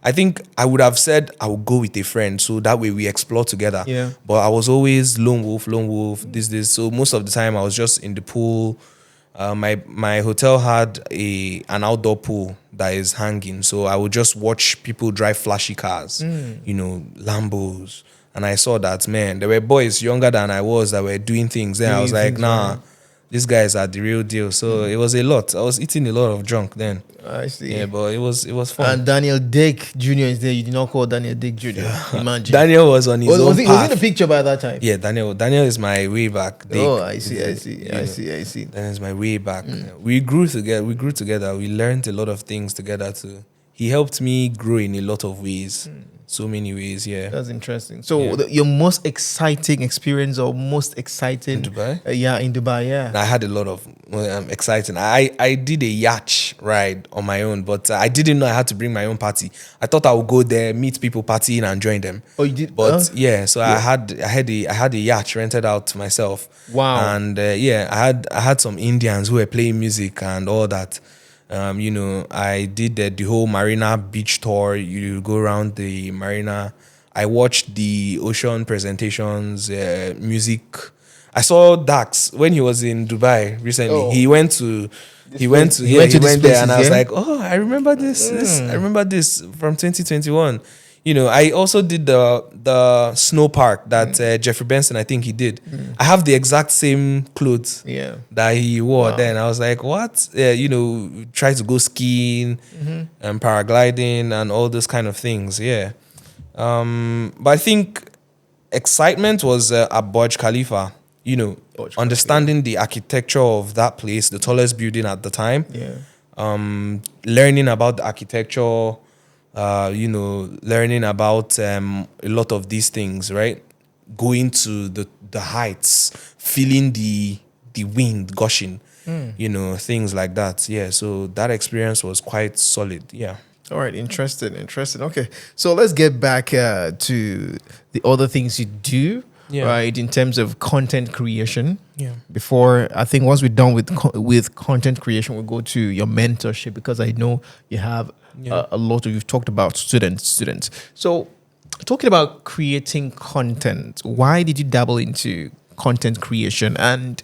I think I would have said I would go with a friend. So that way we explore together. Yeah. But I was always lone wolf, this. So most of the time I was just in the pool. My hotel had an outdoor pool that is hanging. So I would just watch people drive flashy cars, you know, Lambos, and I saw that, man, there were boys younger than I was that were doing things. Then I was like, nah, these guys are the real deal. So it was a lot. I was eating a lot of junk then. I see. Yeah, but it was fun. And Daniel Dick Jr. is there. You did not call Daniel Dick Jr. Imagine. Daniel was on his own was path. he in the picture by that time? Yeah, Daniel is my way back. Oh, I see. Daniel is my way back. We grew together. We learned a lot of things together too. He helped me grow in a lot of ways. So many ways, yeah. That's interesting. So your most exciting experience or most exciting in Dubai? In Dubai, yeah. I had a lot of exciting. I did a yacht ride on my own, but I didn't know I had to bring my own party. I thought I would go there, meet people partying and join them. Oh, you did? But so I had a yacht rented out to myself. Wow. And I had some Indians who were playing music and all that. I did the whole Marina beach tour. You go around the Marina. I watched the ocean presentations, music. I saw Dax when he was in Dubai recently. Oh. He went there, and I was like, oh, I remember this. I remember this from 2021. I also did the snow park that Jeffrey Benson, I think he did. I have the exact same clothes that he wore then. I was like, what? Try to go skiing and paragliding and all those kind of things. Yeah. But I think excitement was at Burj Khalifa. Understanding the architecture of that place, the tallest building at the time. Yeah. Learning about the architecture. Learning about a lot of these things, right? Going to the heights, feeling the wind gushing, things like that. Yeah, so that experience was quite solid. Yeah. All right, interesting. Okay, so let's get back to the other things you do, right? In terms of content creation. Yeah. Before, I think once we're done with content creation, we'll go to your mentorship, because I know you have a lot of, you've talked about students. So talking about creating content, why did you dabble into content creation? And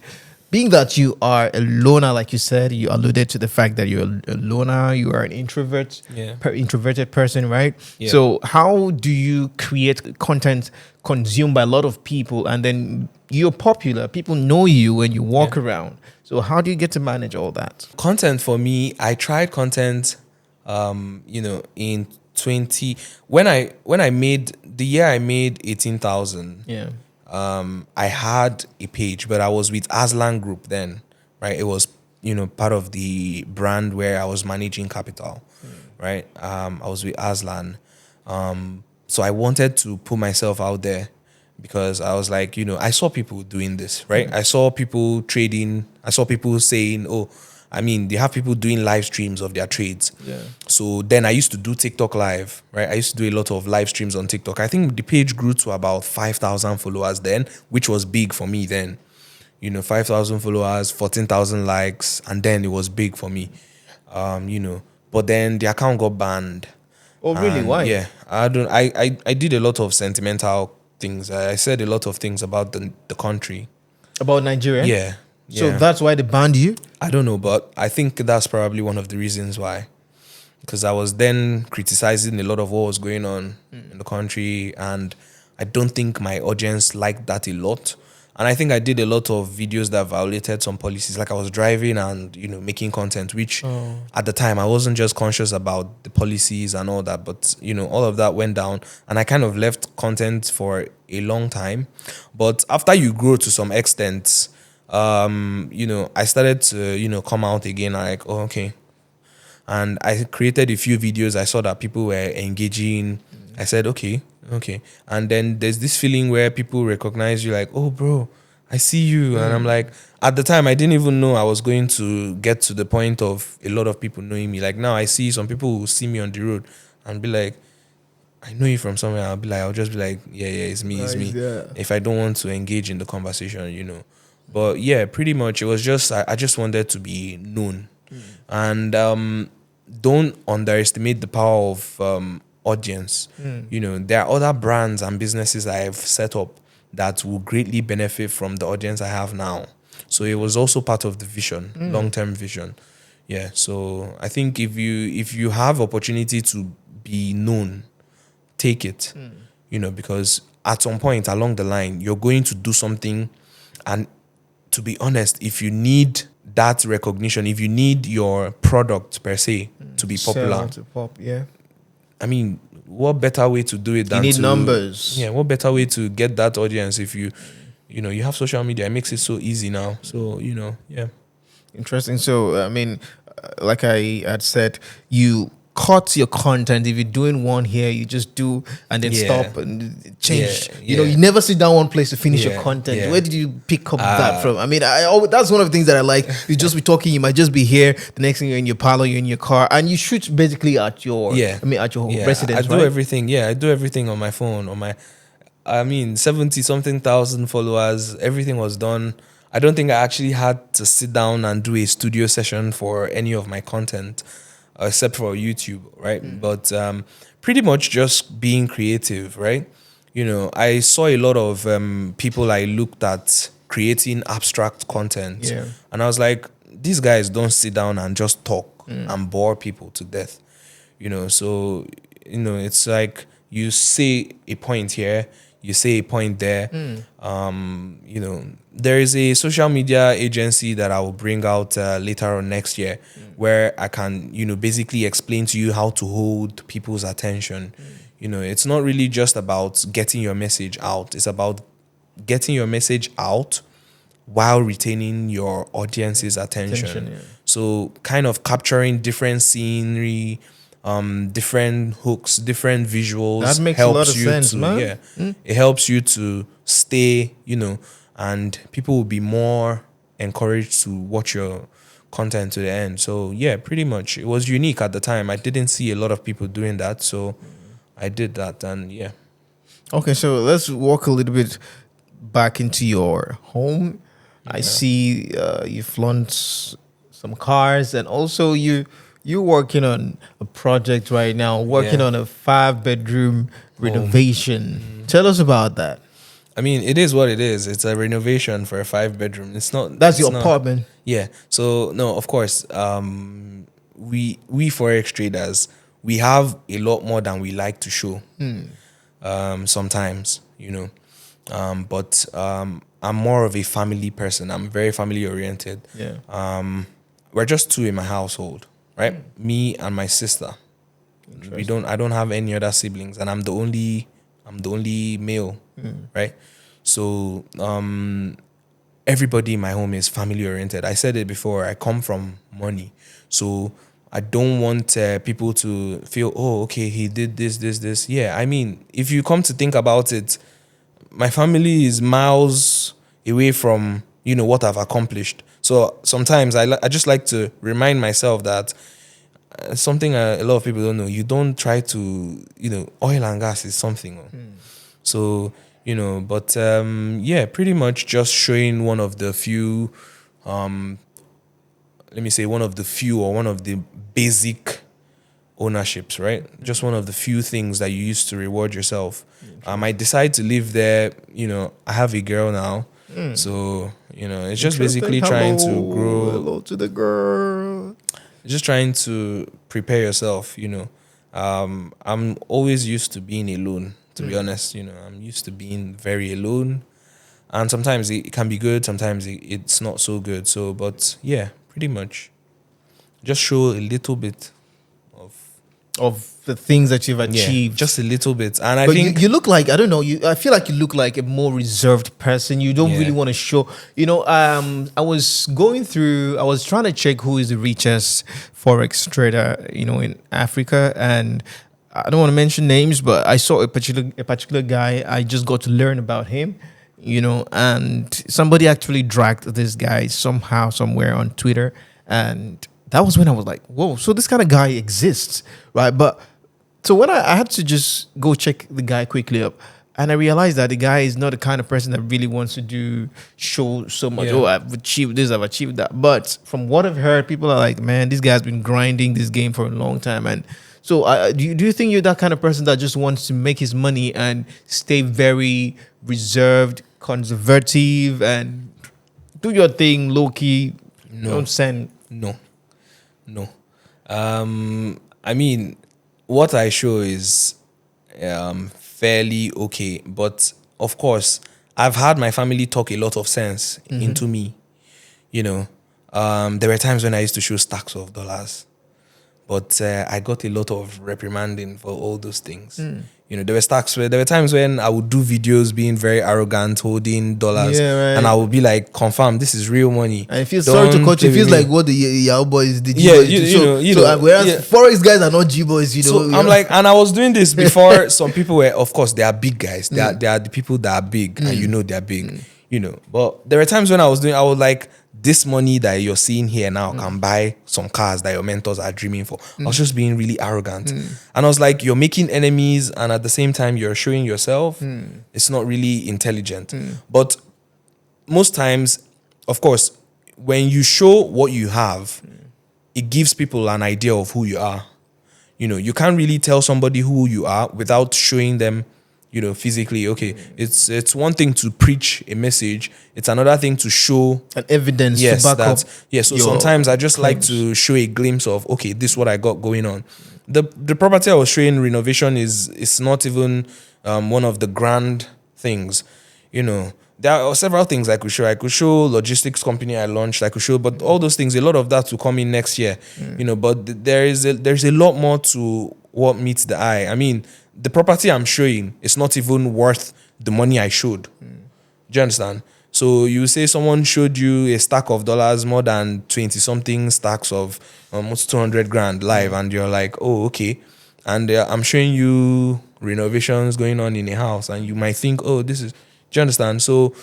being that you are a loner, like you said, you alluded to the fact that you're a loner, you are an introverted person, right? Yeah. So how do you create content consumed by a lot of people, and then you're popular, people know you when you walk around? So how do you get to manage all that? Content for me, I tried content in 20 when I made the year I made 18,000. Yeah. I had a page, but I was with Aslan Group then, right? It was part of the brand where I was managing capital, right? I was with Aslan, so I wanted to put myself out there, because I was like, I saw people doing this, right? I saw people trading. I saw people saying, they have people doing live streams of their trades. Yeah. So then I used to do TikTok live, right? I used to do a lot of live streams on TikTok. I think the page grew to about 5,000 followers then, which was big for me then. 5,000 followers, 14,000 likes, and then it was big for me. But then the account got banned. Oh, really? Why? Yeah, I did a lot of sentimental things. I said a lot of things about the country. About Nigeria? Yeah. So that's why they banned you? I don't know, but I think that's probably one of the reasons why. Because I was then criticizing a lot of what was going on in the country, and I don't think my audience liked that a lot. And I think I did a lot of videos that violated some policies. Like I was driving and, making content, which at the time I wasn't just conscious about the policies and all that, but, all of that went down, and I kind of left content for a long time. But after you grow to some extent, I started to, come out again, like, oh, okay. And I created a few videos. I saw that people were engaging. I said, okay. And then there's this feeling where people recognize you, like, oh, bro, I see you. And I'm like, at the time, I didn't even know I was going to get to the point of a lot of people knowing me. Like now I see some people who see me on the road and be like, I know you from somewhere. I'll just be like, yeah, it's me. Yeah. If I don't want to engage in the conversation, But yeah, pretty much it was just, I just wanted to be known. And don't underestimate the power of audience. There are other brands and businesses I have set up that will greatly benefit from the audience I have now. So it was also part of the vision, long-term vision. Yeah. So I think if you have opportunity to be known, take it. Because at some point along the line, you're going to do something. And to be honest, if you need that recognition, if you need your product per se to be popular, I mean, what better way to do it than you need to, numbers? Yeah, what better way to get that audience if you have social media? It makes it so easy now. So, yeah. Interesting. So, I mean, like I had said, you cut your content. If you're doing one here, you just do and then stop and change. You never sit down one place to finish your content. Where did you pick up that from? I mean, that's one of the things that I like. You just be talking. You might just be here. The next thing you're in your parlor, you're in your car, and you shoot basically at your residence. I do everything. Yeah, I do everything on my phone. 70 something thousand followers. Everything was done. I don't think I actually had to sit down and do a studio session for any of my content, except for YouTube, right? But pretty much just being creative, right? I saw a lot of people I looked at creating abstract content. Yeah. And I was like, these guys don't sit down and just talk and bore people to death. So, it's like you say a point here, you say a point there. There is a social media agency that I will bring out later on next year where I can, basically explain to you how to hold people's attention. It's not really just about getting your message out. It's about getting your message out while retaining your audience's attention. So kind of capturing different scenery, different hooks, different visuals. That makes a lot of sense, man. Yeah, it helps you to stay, and people will be more encouraged to watch your content to the end. So yeah, pretty much it was unique at the time. I didn't see a lot of people doing that, so I did that, and yeah. Okay, so let's walk a little bit back into your home. I see you flaunt some cars, and also you're working on a project right now, working on a 5-bedroom renovation. Tell us about that. I mean, it is what it is. It's a renovation for a 5-bedroom. It's not. That's your apartment. Yeah. So no, of course, we Forex traders, we have a lot more than we like to show. Sometimes, but I'm more of a family person. I'm very family oriented. Yeah. We're just two in my household, right? Me and my sister. I don't have any other siblings, and I'm the only male, right? So everybody in my home is family oriented. I said it before. I come from money, so I don't want people to feel, oh, okay, he did this. Yeah, I mean, if you come to think about it, my family is miles away from what I've accomplished. So sometimes I just like to remind myself that something a lot of people don't know. You don't try to, oil and gas is something. So, but pretty much just showing one of the few, let me say one of the few or one of the basic ownerships, right? Just one of the few things that you use to reward yourself. I decide to live there. I have a girl now. So, it's just basically trying to grow. Hello to the girl. Just trying to prepare yourself, I'm always used to being alone, to be honest. I'm used to being very alone. And sometimes it can be good, sometimes it's not so good. So, but yeah, pretty much. Just show a little bit of the things that you've achieved. Yeah, just a little bit. And I but think you look like, I don't know, I feel like you look like a more reserved person. You don't really want to show. I was trying to check who is the richest Forex trader, in Africa. And I don't want to mention names, but I saw a particular guy. I just got to learn about him, and somebody actually dragged this guy somehow, somewhere on Twitter. And that was when I was like, whoa, so this kind of guy exists, right? But so when I had to just go check the guy quickly up, and I realized that the guy is not the kind of person that really wants to show so much. Oh, I've achieved this, I've achieved that. But from what I've heard, people are like, man, this guy's been grinding this game for a long time. And so do you think you're that kind of person that just wants to make his money and stay very reserved, conservative, and do your thing low-key? No. Don't send... No. I mean, what I show is fairly okay. But of course, I've had my family talk a lot of sense into me. You know, there were times when I used to show stacks of dollars, but I got a lot of reprimanding for all those things. You know, there were times when I would do videos being very arrogant, holding dollars, and I would be like, confirm, this is real money. And it feels sorry to cut you. It feels like what the Yahoo boys, the G boys. Whereas Forex guys are not G boys, you know. So I'm like, and I was doing this before some people were, of course, they are big guys. They are the people that are big, and you know they're big, you know. But there were times when I was like, this money that you're seeing here now can buy some cars that your mentors are dreaming for. I was just being really arrogant. And I was like, you're making enemies and at the same time you're showing yourself. It's not really intelligent. But most times, of course, when you show what you have, it gives people an idea of who you are. You know, you can't really tell somebody who you are without showing them, you know, physically. Okay, it's one thing to preach a message. It's another thing to show an evidence to back up. Yeah, so sometimes I just like to show a glimpse of, okay, this is what I got going on. The property I was showing renovation is not even one of the grand things. You know, there are several things I could show. I could show logistics company I launched. I could show, but all those things, a lot of that will come in next year. You know, but there's a lot more to what meets the eye. I mean, the property I'm showing is not even worth the money I showed. Do you understand? So you say someone showed you a stack of dollars, more than 20 something stacks of almost 200 grand live, and you're like, oh, okay. And I'm showing you renovations going on in a house, and you might think, oh, this is, do you understand? So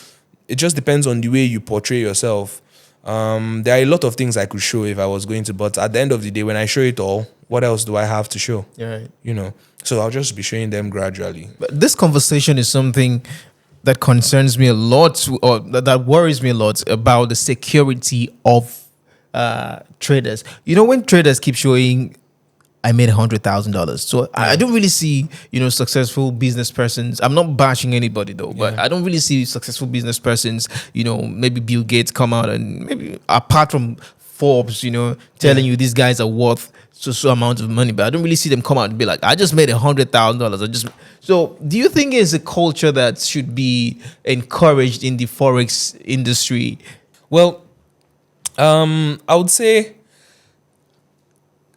it just depends on the way you portray yourself. There are a lot of things I could show if I was going to, but at the end of the day, when I show it all, what else do I have to show? Right. You know, so I'll just be showing them gradually. But this conversation is something that concerns me a lot, or that worries me a lot about the security of traders. You know, when traders keep showing, I made $100,000. So I don't really see, you know, successful business persons. I'm not bashing anybody though, but I don't really see successful business persons, you know, maybe Bill Gates come out and maybe apart from Forbes, you know, telling you these guys are worth so amount of money, but I don't really see them come out and be like, I just made $100,000. So do you think it's a culture that should be encouraged in the Forex industry? Well, I would say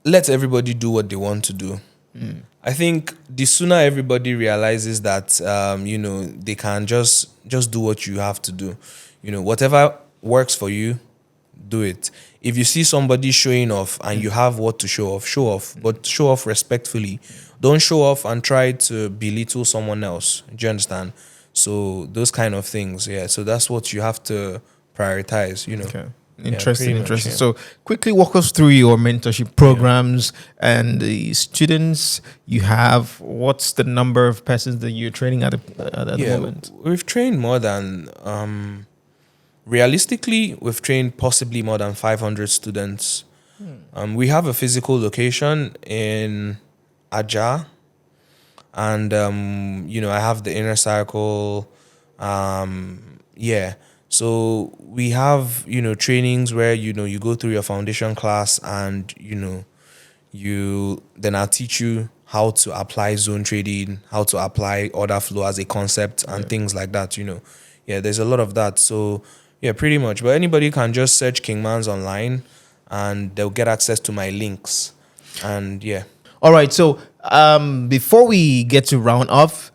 let everybody do what they want to do. I think the sooner everybody realizes that, you know, they can just do what you have to do. You know, whatever works for you, do it. If you see somebody showing off and you have what to show off, but show off respectfully. Don't show off and try to belittle someone else. Do you understand? So those kind of things, yeah. So that's what you have to prioritize, you know. Okay. Interesting. Yeah. So quickly walk us through your mentorship programs and the students you have. What's the number of persons that you're training at the moment? We've trained more than, realistically, we've trained possibly more than 500 students. We have a physical location in Ajah, and, you know, I have the inner circle. So we have, you know, trainings where, you know, you go through your foundation class and, you know, then I'll teach you how to apply zone trading, how to apply order flow as a concept and things like that, you know. Yeah, there's a lot of that. So, yeah, pretty much. But anybody can just search Kingmahns online and they'll get access to my links. And yeah. All right. So before we get to round off,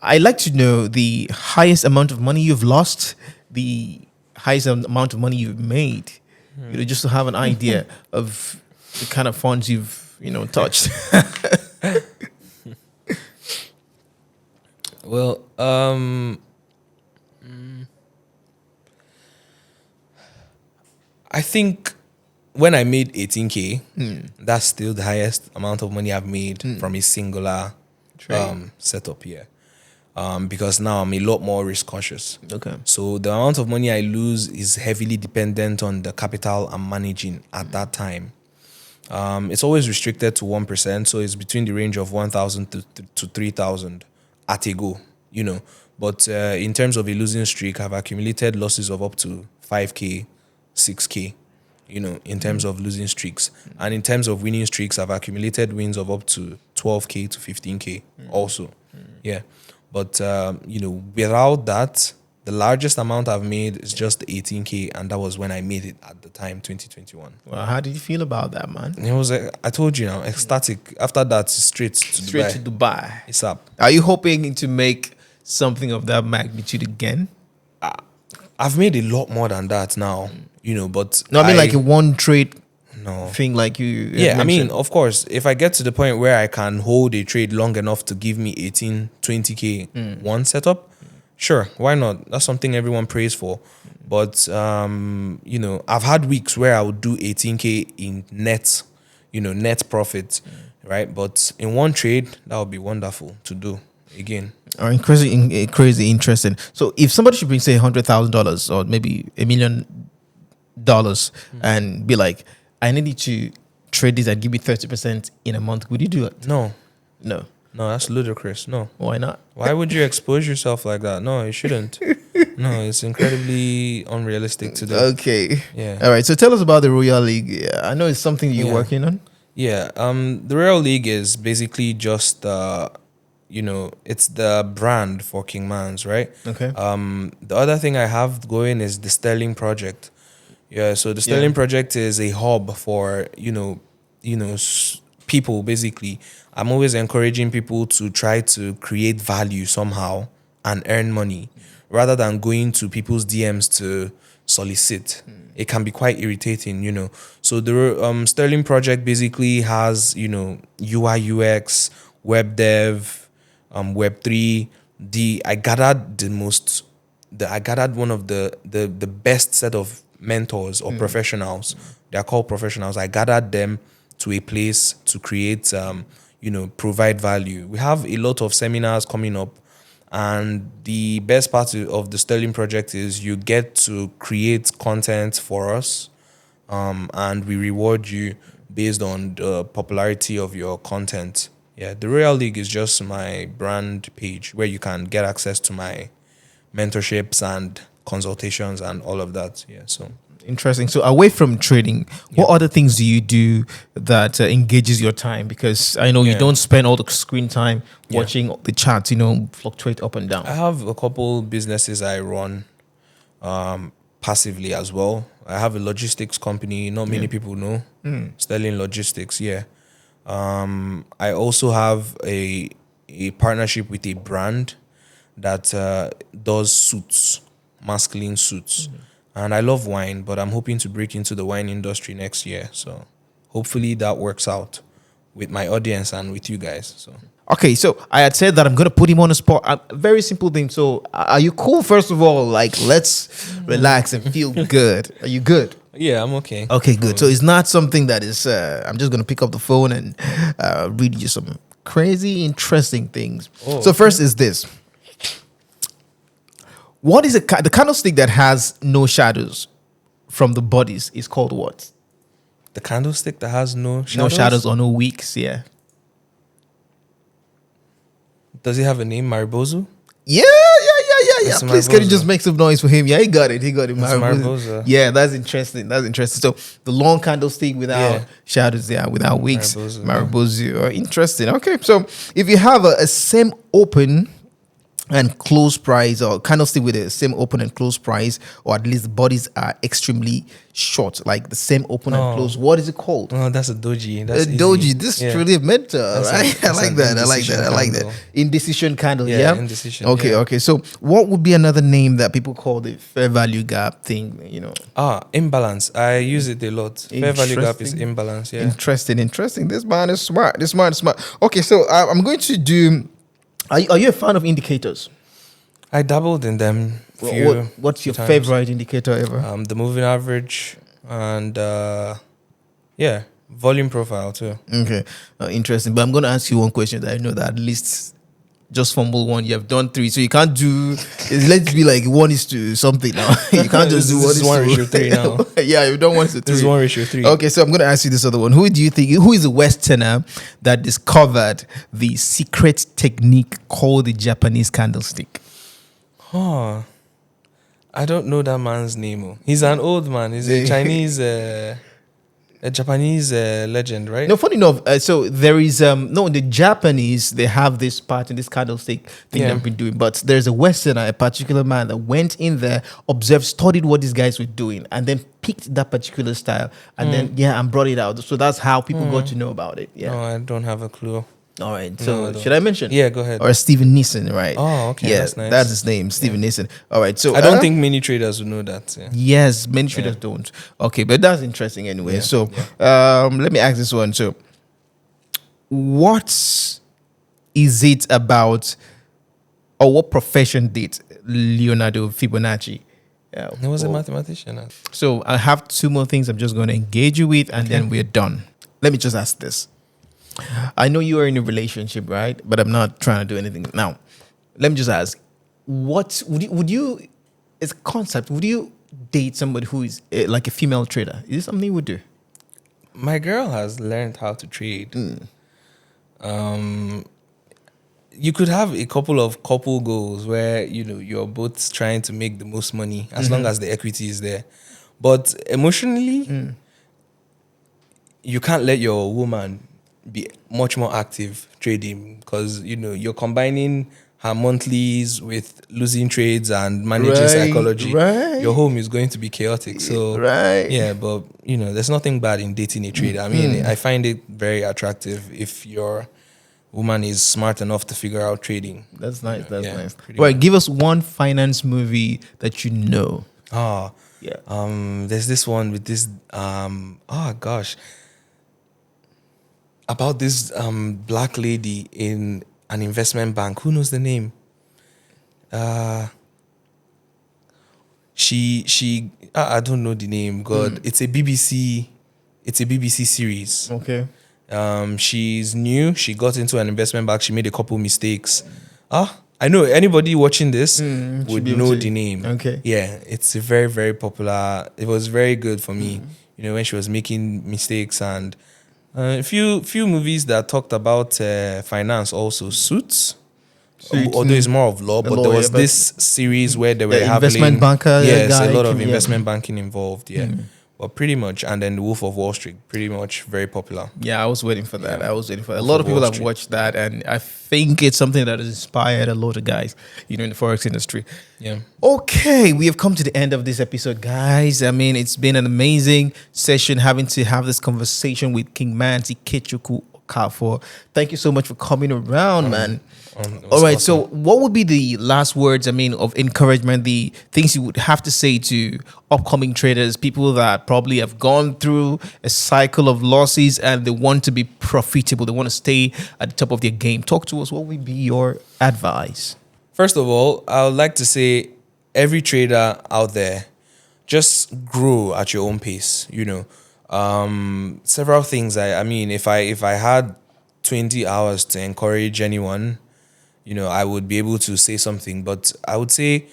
I'd like to know the highest amount of money you've lost, the highest amount of money you've made, you know, just to have an idea of the kind of funds you've, you know, touched. Well, I think when I made 18K, that's still the highest amount of money I've made from a singular setup here. Because now I'm a lot more risk conscious. Okay. So the amount of money I lose is heavily dependent on the capital I'm managing at that time. It's always restricted to 1%, so it's between the range of 1,000 to 3,000 at a go, you know. But in terms of a losing streak, I've accumulated losses of up to 5K, 6K, you know, in terms of losing streaks. And in terms of winning streaks, I've accumulated wins of up to 12K to 15K also. Yeah. But, without that, the largest amount I've made is just 18K. And that was when I made it at the time, 2021. Well, how did you feel about that, man? It was, I told you now, ecstatic. After that, straight to Dubai. It's up. Are you hoping to make something of that magnitude again? I've made a lot more than that now, but... No, I mean like a one trade no thing like you yeah, I mean, mentioned. of course, if I get to the point where I can hold a trade long enough to give me 18, 20K one setup, sure, why not? That's something everyone prays for. But, I've had weeks where I would do 18K in net profit, right? But in one trade, that would be wonderful to do again. Crazy interesting. So if somebody should bring, say, $100,000 or maybe $1 million and be like, I need you to trade this and give me 30% in a month, would you do it? No, No, that's ludicrous. No. why not? Why would you expose yourself like that? No, you shouldn't. No, it's incredibly unrealistic to do. Okay. Yeah. All right. So tell us about the Royal League. Yeah, I know it's something you're Yeah. working on. Yeah. The Royal League is basically just it's the brand for Kingmahns, right? Okay. The other thing I have going is the Sterling Project. Yeah, so the Sterling Project is a hub for people. Basically, I'm always encouraging people to try to create value somehow and earn money, rather than going to people's DMs to solicit. It can be quite irritating. So the Sterling Project basically has UI UX, web dev, Web3. I gathered one of the best set of mentors or professionals. They're called professionals. I gathered them to a place to create, provide value. We have a lot of seminars coming up, and the best part of the Sterling Project is you get to create content for us, and we reward you based on the popularity of your content. Yeah, the Royal League is just my brand page where you can get access to my mentorships and consultations and all of that. Yeah, so Interesting. So away from trading, what other things do you do that engages your time? Because I know you don't spend all the screen time watching the charts, fluctuate up and down. I have a couple businesses I run passively as well. I have a logistics company. Not many people know. Sterling Logistics, yeah. I also have a partnership with a brand that does suits, masculine suits. And I love wine, but I'm hoping to break into the wine industry next year. So hopefully that works out with my audience and with you guys. So Okay, so I had said that I'm going to put him on the spot. A very simple thing. So are you cool? First of all, like, let's relax and feel good. Are you good? yeah, I'm okay. Okay, good. So it's not something that is, I'm just going to pick up the phone and read you some crazy, interesting things. So first is this. What is the candlestick that has no shadows from the bodies is called what? The candlestick that has no shadows? No shadows or no wicks, yeah. Does it have a name? Maribozu? Yeah. That's Please, can you Maribozu. just make some noise for him? Yeah, he got it. That's Maribozu. Yeah, that's interesting. So the long candlestick without shadows, without wicks. Maribozu. Interesting. Okay, so if you have a same open and close price, or candlestick with the same open and close price, or at least the bodies are extremely short, like the same open and close, what is it called? Oh, that's a doji. That's doji. This is truly a mentor, right? I like that. Indecision candle. Yeah. Indecision. Okay. So what would be another name that people call the fair value gap thing? Imbalance. I use it a lot. Fair value gap is imbalance. Yeah. Interesting. This man is smart. Okay, so I'm going to do. Are you a fan of indicators? I dabbled in them. What's your favorite indicator ever? The moving average and volume profile too. Okay, interesting. But I'm going to ask you one question that I know that at least just fumble one. You have done 3, so you can't do. Let's be like 1:something now. You can't just do 1:3 now. Yeah, you've done 1:3. This is 1:3. Okay, so I'm going to ask you this other one. Who do you think? Who is the Westerner that discovered the secret technique called the Japanese candlestick? I don't know that man's name. He's an old man. He's a Chinese. A Japanese legend, right? No, funny enough, so there is no, the Japanese, they have this pattern, this candlestick thing Yeah. they've been doing, but there's a Westerner, a particular man that went in there, observed, studied what these guys were doing, and then picked that particular style, and then and brought it out. So that's how people got to know about it. Yeah. No, I don't have a clue. All right. No, I So don't. should I mention? Yeah, go ahead. Or Steven Nissen, right? Oh, okay, Yeah, that's nice. that's his name, Steven Nissen. All right. So I don't think many traders will know that. Yeah. Yes, many traders don't. Okay, but that's interesting anyway. So, let me ask this one. So, what is it about, or what profession did Leonardo Fibonacci? He was a mathematician. So, I have two more things I'm just going to engage you with, and then we're done. Let me just ask this. I know you are in a relationship, right? But I'm not trying to do anything now. Let me just ask: what would you as a concept? Would you date somebody who is like a female trader? Is this something you would do? My girl has learned how to trade. You could have a couple of couple goals where you're both trying to make the most money as long as the equity is there. But emotionally, you can't let your woman be much more active trading because you're combining her monthlies with losing trades and managing psychology. Right. Your home is going to be chaotic. So yeah, but there's nothing bad in dating a trader. I mean, I find it very attractive if your woman is smart enough to figure out trading. That's nice. That's nice. pretty Right, much. give us one finance movie that you know. Yeah. There's this one with this about this black lady in an investment bank. Who knows the name? She I don't know the name. God, it's a BBC series. Okay. She's new. She got into an investment bank. She made a couple mistakes. I know anybody watching this would be able know to- the name. Okay. Yeah, it's a very, very popular. It was very good for me. When she was making mistakes and a few movies that talked about finance also. Suits. Although it's more of law, but there was this series where they were the having investment banker yes, guy a lot of came- investment banking involved. Yeah. But pretty much, and then The Wolf of Wall Street, pretty much very popular. Yeah, I was waiting for that. Yeah. I was waiting for that. A Wolf lot of of people Wall have Street. watched that, and I think it's something that has inspired a lot of guys, in the Forex industry. Yeah. Okay, we have come to the end of this episode, guys. I mean, it's been an amazing session having to have this conversation with Kingmahns, Ikechukwu Okafor. Thank you so much for coming around, man. It was All right, awesome. so what would be the last words, of encouragement, the things you would have to say to upcoming traders, people that probably have gone through a cycle of losses and they want to be profitable, they want to stay at the top of their game? Talk to us. What would be your advice? First of all, I would like to say every trader out there, just grow at your own pace. Several things. I mean, if I had 20 hours to encourage anyone, I would be able to say something. But I would say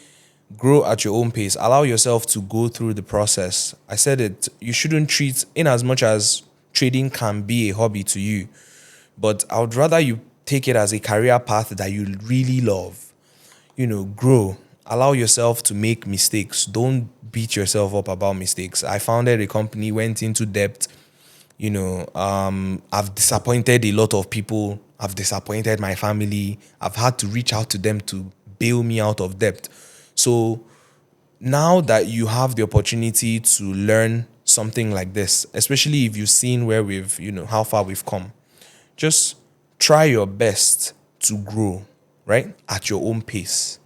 grow at your own pace. Allow yourself to go through the process. I said it. You shouldn't treat, in as much as trading can be a hobby to you, but I would rather you take it as a career path that you really love. Grow. Allow yourself to make mistakes. Don't beat yourself up about mistakes. I founded a company, went into debt. I've disappointed a lot of people. I've disappointed my family. I've had to reach out to them to bail me out of debt. So now that you have the opportunity to learn something like this, especially if you've seen where how far we've come, just try your best to grow, right? At your own pace,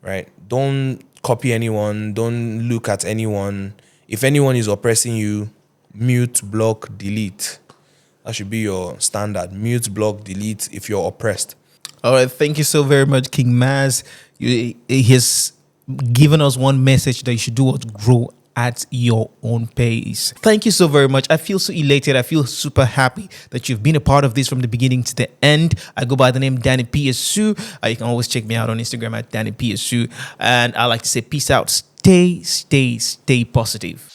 right? Don't copy anyone. Don't look at anyone. If anyone is oppressing you, mute, block, delete. That should be your standard. Mute, block, delete if you're oppressed. All right, thank you so very much, Kingmahns. He has given us one message that you should do what grow at your own pace. Thank you so very much. I feel so elated. I feel super happy that you've been a part of this from the beginning to the end. I go by the name Danny PSU. You can always check me out on Instagram at Danny PSU. And I like to say peace out. Stay positive.